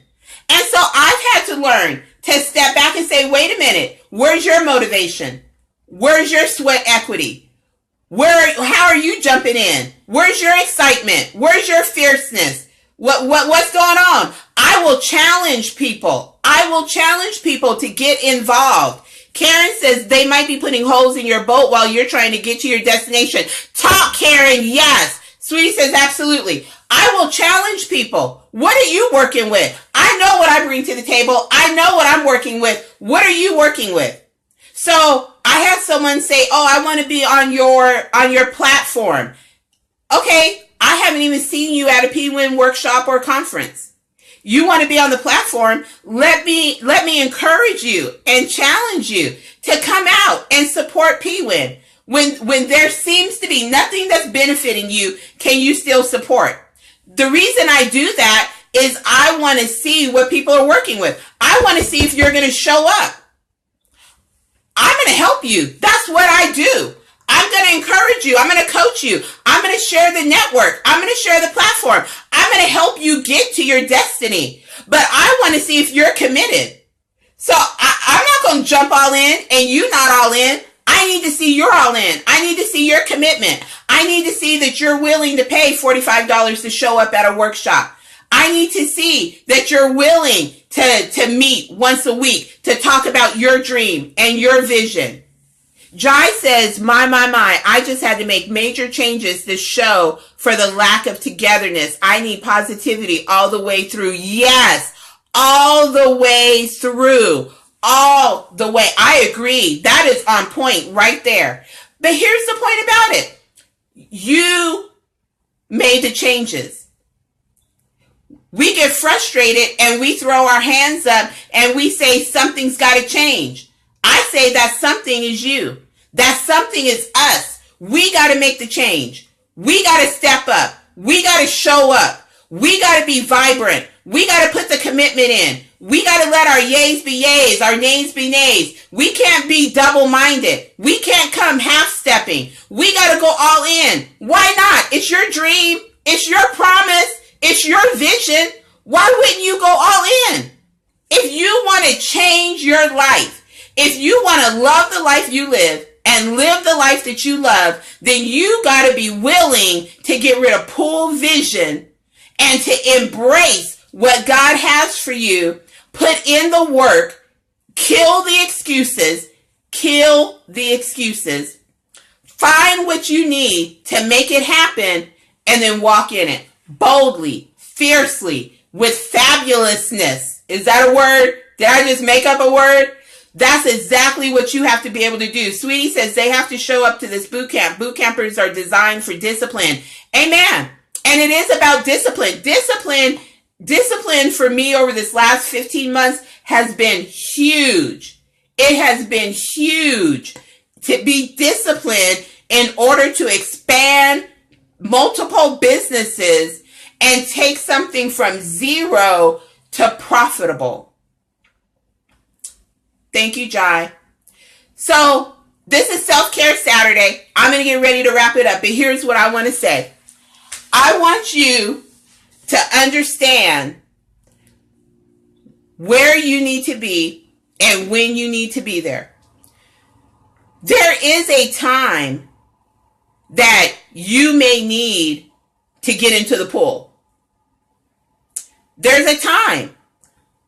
And so I've had to learn to step back and say, wait a minute, where's your motivation? Where's your sweat equity? How are you jumping in? Where's your excitement? Where's your fierceness? What's going on? I will challenge people. I will challenge people to get involved. Karen says they might be putting holes in your boat while you're trying to get to your destination. Talk, Karen. Yes. Sweetie says absolutely. I will challenge people. What are you working with? I know what I bring to the table. I know what I'm working with. What are you working with? So I had someone say, oh, I want to be on your platform. Okay. I haven't even seen you at a PWin workshop or conference. You want to be on the platform? Let me encourage you and challenge you to come out and support PWin. When there seems to be nothing that's benefiting you, can you still support? The reason I do that is I want to see what people are working with. I want to see if you're going to show up. I'm going to help you. That's what I do. I'm going to encourage you. I'm going to coach you. I'm going to share the network. I'm going to share the platform. I'm going to help you get to your destiny. But I want to see if you're committed. So I'm not going to jump all in and you not all in. I need to see you're all in. I need to see your commitment. I need to see that you're willing to pay $45 to show up at a workshop. I need to see that you're willing to meet once a week to talk about your dream and your vision. Jai says, my, I just had to make major changes this show for the lack of togetherness. I need positivity all the way through. Yes, all the way through. All the way. I agree. That is on point right there. But here's the point about it. You made the changes. We get frustrated and we throw our hands up and we say something's got to change. I say that something is you. That something is us. We got to make the change. We got to step up. We got to show up. We got to be vibrant. We got to put the commitment in. We got to let our yays be yays, our nays be nays. We can't be double-minded. We can't come half-stepping. We got to go all in. Why not? It's your dream. It's your promise. It's your vision. Why wouldn't you go all in? If you want to change your life, if you want to love the life you live and live the life that you love, then you got to be willing to get rid of poor vision and to embrace what God has for you. Put in the work, kill the excuses, find what you need to make it happen, and then walk in it boldly, fiercely, with fabulousness. Is that a word? Did I just make up a word? That's exactly what you have to be able to do. Sweetie says they have to show up to this boot camp. Boot campers are designed for discipline. Amen. And it is about discipline. Discipline for me over this last 15 months has been huge. It has been huge to be disciplined in order to expand multiple businesses and take something from zero to profitable. Thank you, Jai. So this is Self-Care Saturday. I'm going to get ready to wrap it up, but here's what I want to say. I want you to understand where you need to be and when you need to be there. There is a time that you may need to get into the pool. There's a time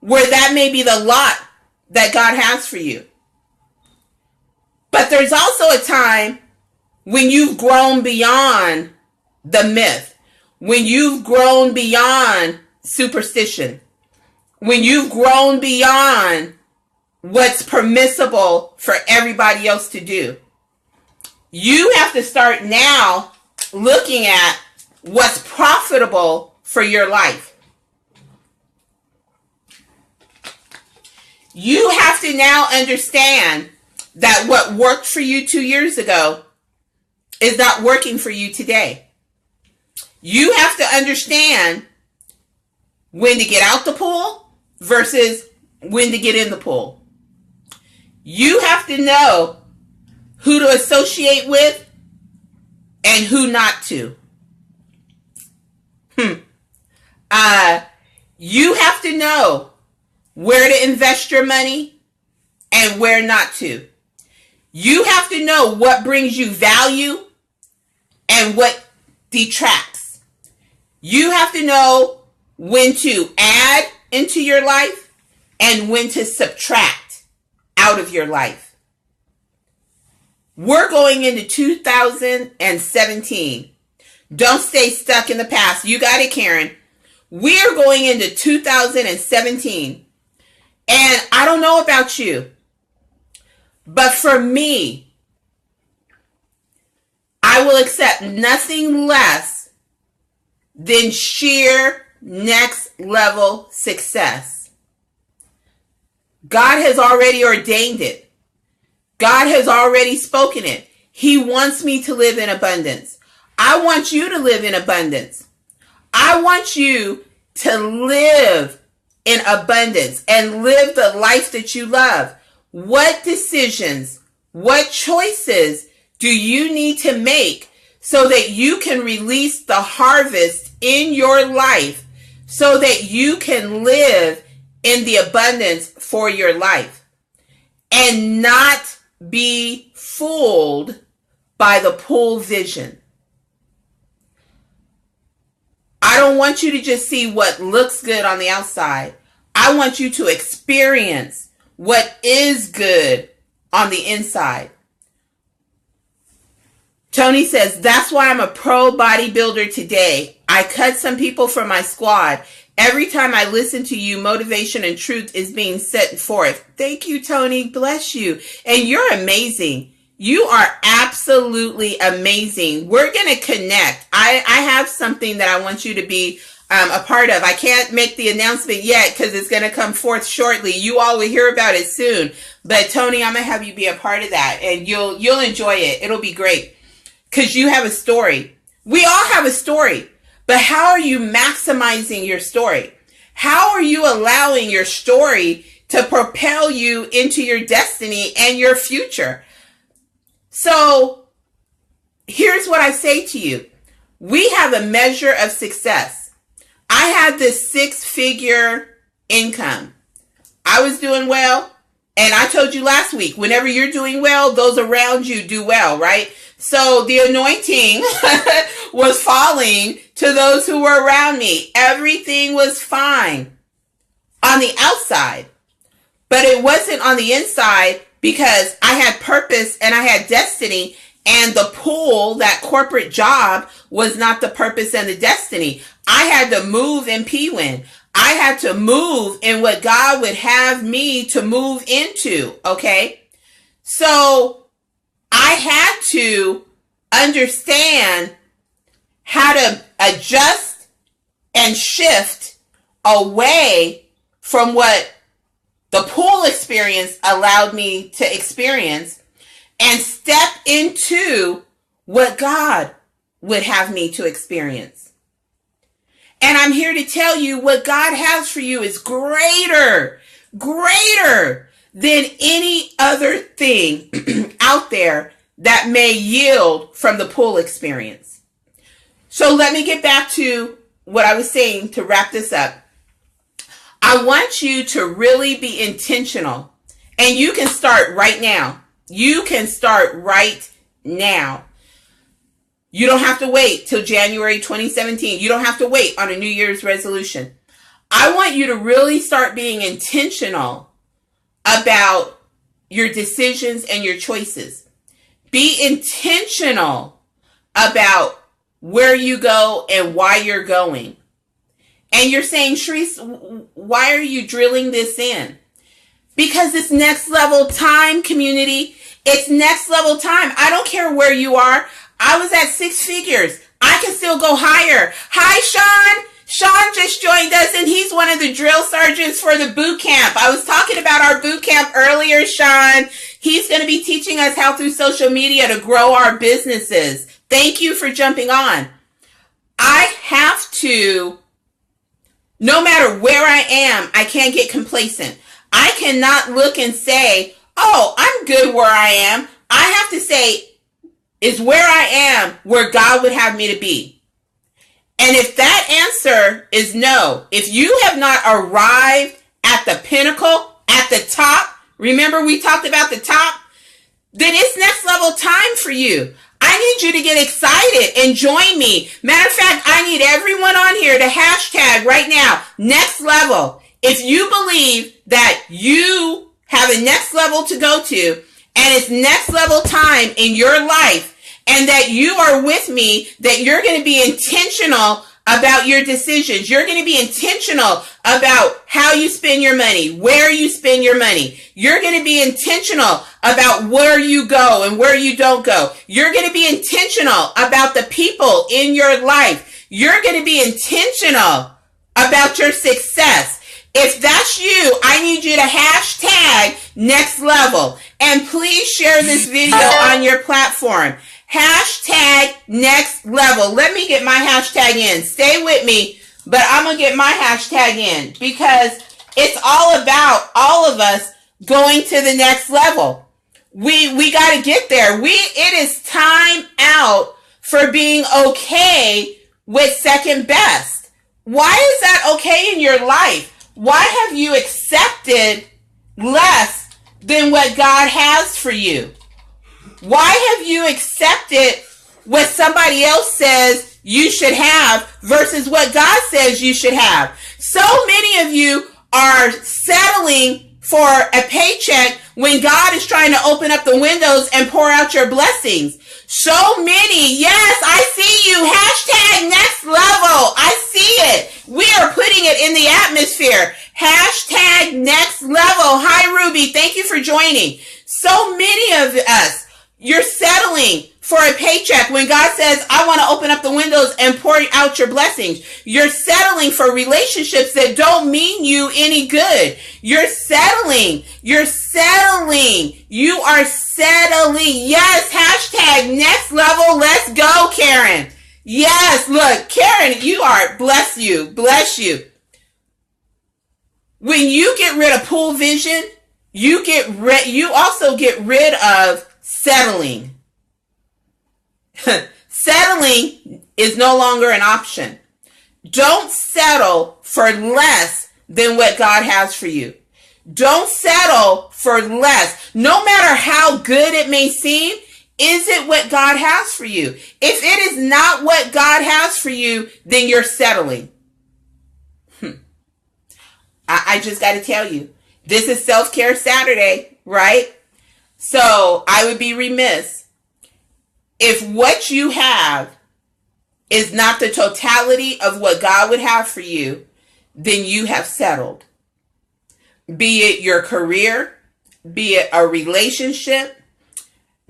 where that may be the lot that God has for you. But there's also a time when you've grown beyond the myth, when you've grown beyond superstition, when you've grown beyond what's permissible for everybody else to do. You have to start now looking at what's profitable for your life. You have to now understand that what worked for you 2 years ago is not working for you today. You have to understand when to get out the pool versus when to get in the pool. You have to know who to associate with and who not to. You have to know where to invest your money and where not to. You have to know what brings you value and what detracts. You have to know when to add into your life and when to subtract out of your life. We're going into 2017. Don't stay stuck in the past. You got it, Karen. We're going into 2017. And I don't know about you, but for me, I will accept nothing less than sheer next level success. God has already ordained it. God has already spoken it. He wants me to live in abundance. I want you to live in abundance. I want you to live in abundance and live the life that you love. What decisions, what choices do you need to make so that you can release the harvest in your life so that you can live in the abundance for your life and not be fooled by the pool vision? I don't want you to just see what looks good on the outside. I want you to experience what is good on the inside. Tony says, that's why I'm a pro bodybuilder today. I cut some people from my squad. Every time I listen to you, motivation and truth is being set forth. Thank you, Tony. Bless you. And you're amazing. You are absolutely amazing. We're going to connect. I have something that I want you to be a part of. I can't make the announcement yet because it's going to come forth shortly. You all will hear about it soon. But Tony, I'm going to have you be a part of that, and you'll enjoy it. It'll be great because you have a story. We all have a story, but how are you maximizing your story? How are you allowing your story to propel you into your destiny and your future? So here's what I say to you. We have a measure of success. I had this 6-figure income. I was doing well. And I told you last week, whenever you're doing well, those around you do well, right? So the anointing was falling to those who were around me. Everything was fine on the outside, but it wasn't on the inside because I had purpose and I had destiny, and the pool, that corporate job, was not the purpose and the destiny. I had to move in PWin. I had to move in what God would have me to move into, okay? So I had to understand how to adjust and shift away from what the pool experience allowed me to experience and step into what God would have me to experience. And I'm here to tell you what God has for you is greater than any other thing out there that may yield from the pool experience. So let me get back to what I was saying to wrap this up. I want you to really be intentional, and you can start right now. You can start right now. You don't have to wait till January 2017. You don't have to wait on a New Year's resolution. I want you to really start being intentional about your decisions and your choices. Be intentional about where you go and why you're going. And you're saying, Sharise, why are you drilling this in? Because it's next level time, community. It's next level time. I don't care where you are. I was at 6 figures. I can still go higher. Hi, Sean. Sean just joined us, and he's one of the drill sergeants for the boot camp. I was talking about our boot camp earlier, Sean. He's going to be teaching us how through social media to grow our businesses. Thank you for jumping on. I have to, no matter where I am, I can't get complacent. I cannot look and say, oh, I'm good where I am. I have to say, is where I am where God would have me to be? And if that answer is no, if you have not arrived at the pinnacle, at the top, remember we talked about the top, then it's next level time for you. I need you to get excited and join me. Matter of fact, I need everyone on here to hashtag right now, next level. If you believe that you have a next level to go to and it's next level time in your life, and that you are with me, that you're going to be intentional about your decisions. You're going to be intentional about how you spend your money, where you spend your money. You're going to be intentional about where you go and where you don't go. You're going to be intentional about the people in your life. You're going to be intentional about your success. If that's you, I need you to hashtag next level. And please share this video on your platform. Hashtag next level. Let me get my hashtag in. Stay with me, but I'm going to get my hashtag in because it's all about all of us going to the next level. We got to get there. It is time out for being okay with second best. Why is that okay in your life? Why have you accepted less than what God has for you? Why have you accepted what somebody else says you should have versus what God says you should have? So many of you are settling for a paycheck when God is trying to open up the windows and pour out your blessings. So many. Yes, I see you. Hashtag next level. I see it. We are putting it in the atmosphere. Hashtag next level. Hi, Ruby. Thank you for joining. So many of us, you're settling for a paycheck when God says, I want to open up the windows and pour out your blessings. You're settling for relationships that don't mean you any good. You're settling. You're settling. You are settling. Yes, hashtag next level. Let's go, Karen. Yes, look, Karen, you are, bless you, bless you. When you get rid of pool vision, you also get rid of settling. Settling is no longer an option. Don't settle for less than what God has for you. Don't settle for less. No matter how good it may seem, is it what God has for you? If it is not what God has for you, then you're settling. I just got to tell you, this is Self-Care Saturday, right? So I would be remiss if what you have is not the totality of what God would have for you, then you have settled. Be it your career, be it a relationship,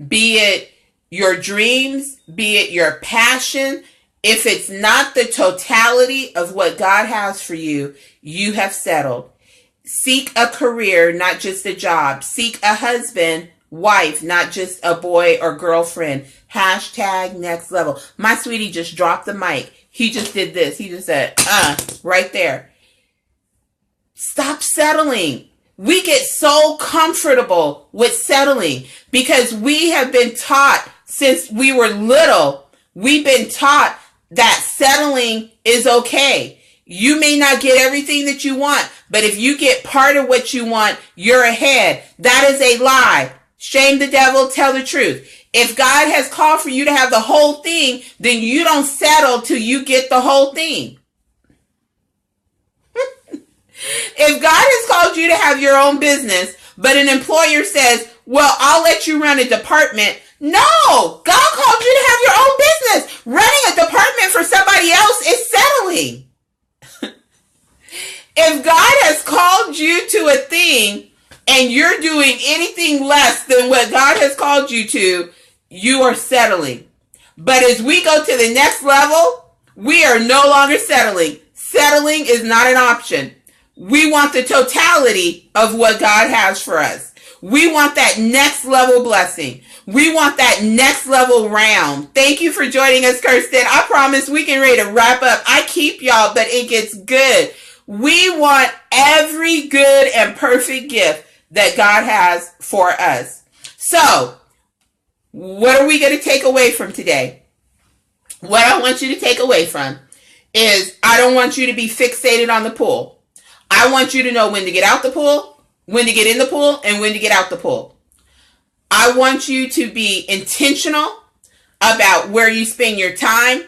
be it your dreams, be it your passion. If it's not the totality of what God has for you, you have settled. Seek a career, not just a job. Seek a husband, wife, not just a boy or girlfriend. Hashtag next level. My sweetie just dropped the mic. He just did this. He just said, right there. Stop settling. We get so comfortable with settling because we have been taught since we were little. We've been taught that settling is okay. You may not get everything that you want, but if you get part of what you want, you're ahead. That is a lie. Shame the devil, tell the truth. If God has called for you to have the whole thing, then you don't settle till you get the whole thing. If God has called you to have your own business, but an employer says, well, I'll let you run a department. No, God called you to have your own business. Running a department for somebody else is settling. If God has called you to a thing and you're doing anything less than what God has called you to, you are settling. But as we go to the next level, we are no longer settling. Settling is not an option. We want the totality of what God has for us. We want that next level blessing. We want that next level round. Thank you for joining us, Kirsten. I promise we can ready to wrap up. I keep y'all, but it gets good. We want every good and perfect gift that God has for us. So, what are we going to take away from today? What I want you to take away from is I don't want you to be fixated on the pool. I want you to know when to get out the pool, when to get in the pool, and when to get out the pool. I want you to be intentional about where you spend your time,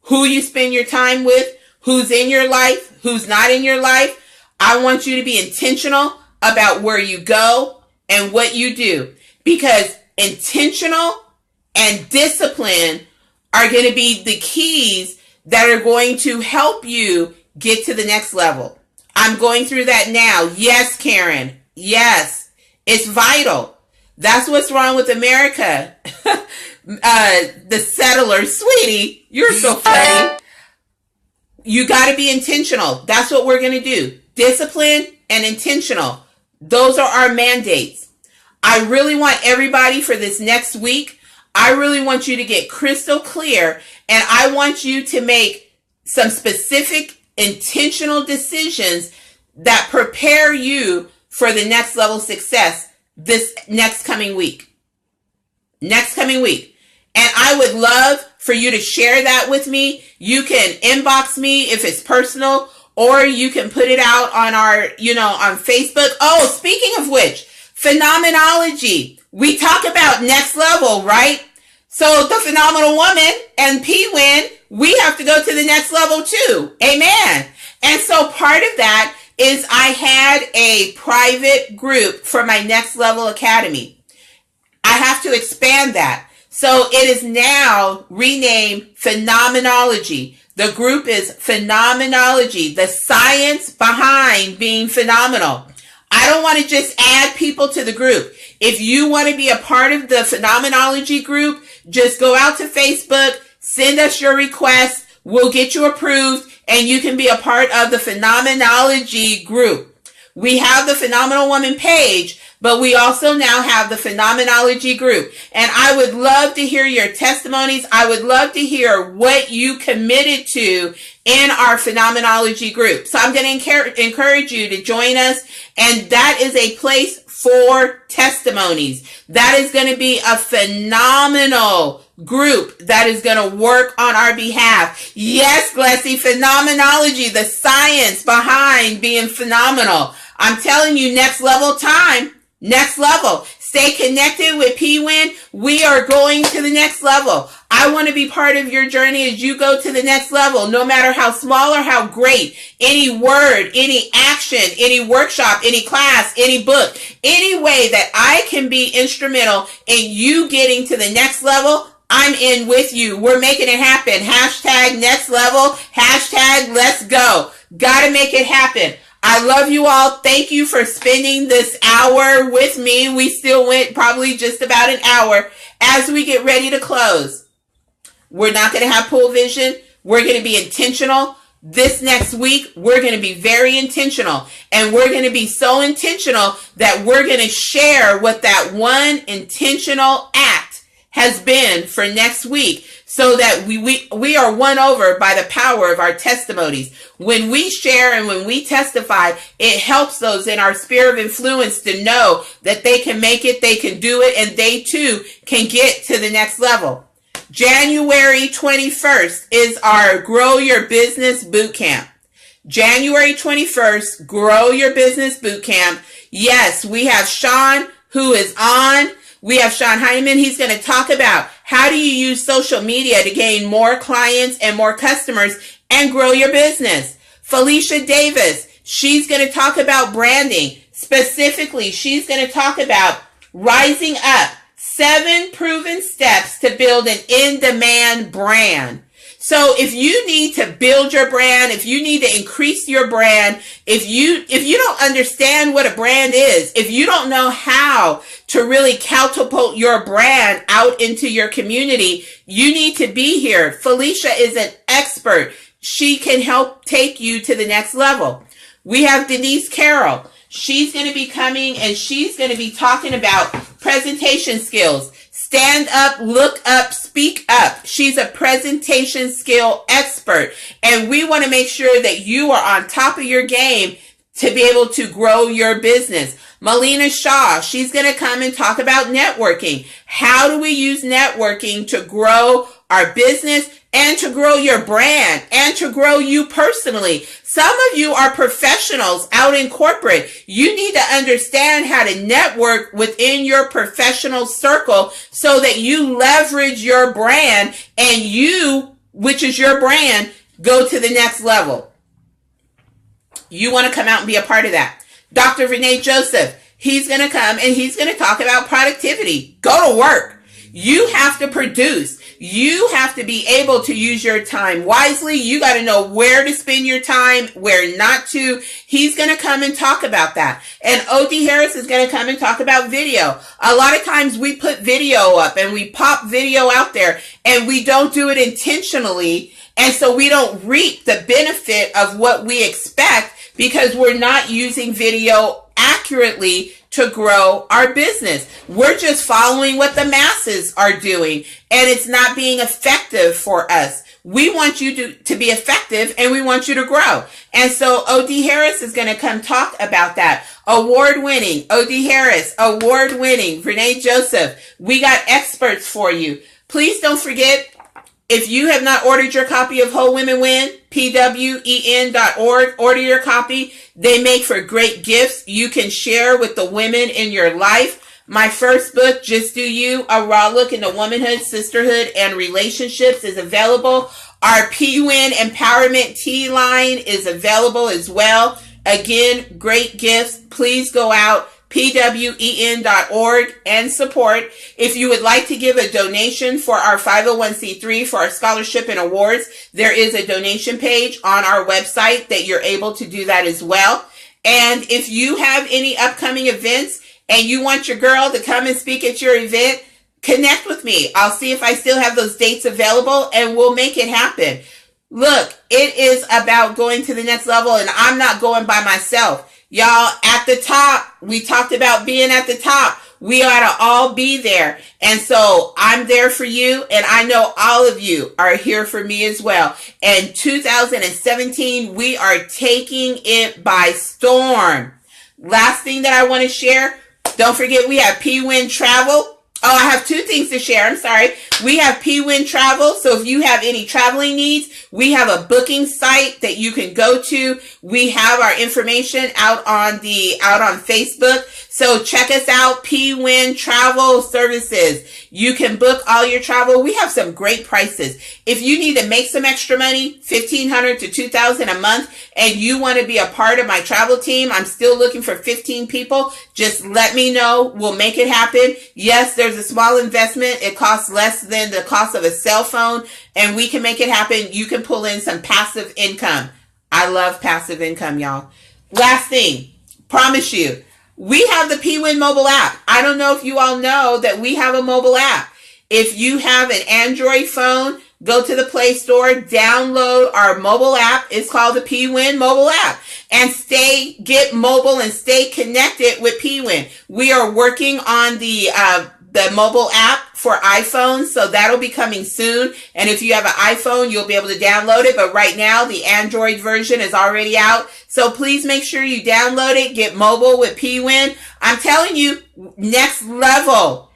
who you spend your time with, who's in your life, who's not in your life. I want you to be intentional about where you go and what you do, because intentional and discipline are going to be the keys that are going to help you get to the next level. I'm going through that now. Yes, Karen. Yes, it's vital. That's what's wrong with America. The settlers, sweetie, you're so funny. You got to be intentional. That's what we're going to do. Discipline and intentional. Those are our mandates. I really want everybody for this next week. I really want you to get crystal clear, and I want you to make some specific intentional decisions that prepare you for the next level success this next coming week. Next coming week. And I would love for you to share that with me. You can inbox me if it's personal, or you can put it out on our, on Facebook. Oh, speaking of which, phenomenology. We talk about next level, right? So the phenomenal woman and PWin, we have to go to the next level too. Amen. And so part of that is I had a private group for my Next Level Academy. I have to expand that. So it is now renamed Phenomenology. The group is Phenomenology, the science behind being phenomenal. I don't want to just add people to the group. If you want to be a part of the Phenomenology group, just go out to Facebook, send us your request. We'll get you approved, and you can be a part of the Phenomenology group. We have the Phenomenal Woman page, but we also now have the Phenomenology group. And I would love to hear your testimonies. I would love to hear what you committed to in our Phenomenology group. So I'm going to encourage you to join us. And that is a place for testimonies. That is going to be a phenomenal group that is going to work on our behalf. Yes, Glessy, phenomenology, the science behind being phenomenal. I'm telling you, next level time, next level. Stay connected with PWin. We are going to the next level. I want to be part of your journey as you go to the next level, no matter how small or how great. Any word, any action, any workshop, any class, any book, any way that I can be instrumental in you getting to the next level, I'm in with you. We're making it happen. Hashtag next level. Hashtag let's go. Gotta make it happen. I love you all. Thank you for spending this hour with me. We still went probably just about an hour. As we get ready to close, we're not going to have pool vision. We're going to be intentional. This next week, we're going to be very intentional. And we're going to be so intentional that we're going to share what that one intentional act has been for next week, so that we are won over by the power of our testimonies. When we share and when we testify, it helps those in our sphere of influence to know that they can make it, they can do it, and they too can get to the next level. January 21st is our Grow Your Business Bootcamp. January 21st, Grow Your Business Bootcamp. Yes, we have Sean who is on. We have Sean Heineman. He's going to talk about how do you use social media to gain more clients and more customers and grow your business. Felicia Davis, she's going to talk about branding. Specifically, she's going to talk about rising up 7 proven steps to build an in-demand brand. So if you need to build your brand, if you need to increase your brand, if you don't understand what a brand is, if you don't know how to really catapult your brand out into your community, you need to be here. Felicia is an expert. She can help take you to the next level. We have Denise Carroll. She's going to be coming and she's going to be talking about presentation skills. Stand up, look up, speak up. She's a presentation skill expert. And we want to make sure that you are on top of your game to be able to grow your business. Melina Shaw, she's going to come and talk about networking. How do we use networking to grow our business and to grow your brand and to grow you personally? Some of you are professionals out in corporate. You need to understand how to network within your professional circle so that you leverage your brand and you, which is your brand, go to the next level. You want to come out and be a part of that. Dr. Renee Joseph, he's going to come and he's going to talk about productivity. Go to work. You have to produce. You have to be able to use your time wisely. You got to know where to spend your time, where not to. He's going to come and talk about that. And O.D. Harris is going to come and talk about video. A lot of times we put video up and we pop video out there and we don't do it intentionally. And so we don't reap the benefit of what we expect because we're not using video accurately to grow our business. We're just following what the masses are doing, and it's not being effective for us. We want you to be effective, and we want you to grow. And so O.D. Harris is going to come talk about that. Award-winning O.D. Harris, award-winning Renee Joseph. We got experts for you. Please don't forget, if you have not ordered your copy of Whole Women Win, PWin.org, order your copy. They make for great gifts you can share with the women in your life. My first book, Just Do You, A Raw Look into Womanhood, Sisterhood, and Relationships is available. Our PWin Empowerment Tea line is available as well. Again, great gifts. Please go out. PWin.org and support. If you would like to give a donation for our 501c3 for our scholarship and awards, there is a donation page on our website that you're able to do that as well. And if you have any upcoming events and you want your girl to come and speak at your event, connect with me. I'll see if I still have those dates available and we'll make it happen. Look, it is about going to the next level, and I'm not going by myself. Y'all, at the top, we talked about being at the top. We ought to all be there. And so I'm there for you, and I know all of you are here for me as well. And 2017, we are taking it by storm. Last thing that I want to share, don't forget we have PWin Travel. Oh, I have two things to share. I'm sorry. We have PWin Travel. So if you have any traveling needs, we have a booking site that you can go to. We have our information out on Facebook. So check us out, PWin Travel Services. You can book all your travel. We have some great prices. If you need to make some extra money, $1,500 to $2,000 a month, and you want to be a part of my travel team, I'm still looking for 15 people. Just let me know. We'll make it happen. Yes, there's a small investment. It costs less than the cost of a cell phone, and we can make it happen. You can pull in some passive income. I love passive income, y'all. Last thing, promise you, we have the PWin mobile app. I don't know if you all know that we have a mobile app. If you have an Android phone, go to the Play Store, download our mobile app. It's called the PWin mobile app. And get mobile and stay connected with PWin. We are working on the mobile app for iPhones, so that'll be coming soon. And if you have an iPhone, you'll be able to download it. But right now, the Android version is already out. So please make sure you download it, get mobile with PWin. I'm telling you, next level,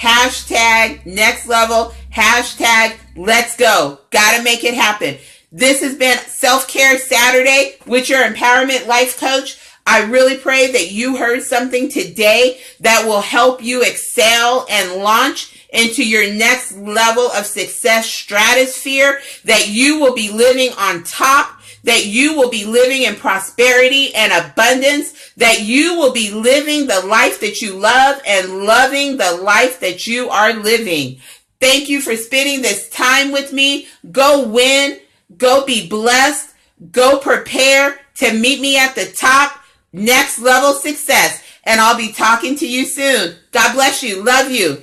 hashtag next level, hashtag let's go. Gotta make it happen. This has been Self-Care Saturday with your Empowerment Life Coach. I really pray that you heard something today that will help you excel and launch into your next level of success stratosphere, that you will be living on top, that you will be living in prosperity and abundance, that you will be living the life that you love and loving the life that you are living. Thank you for spending this time with me. Go win. Go be blessed. Go prepare to meet me at the top. Next level success. And I'll be talking to you soon. God bless you. Love you.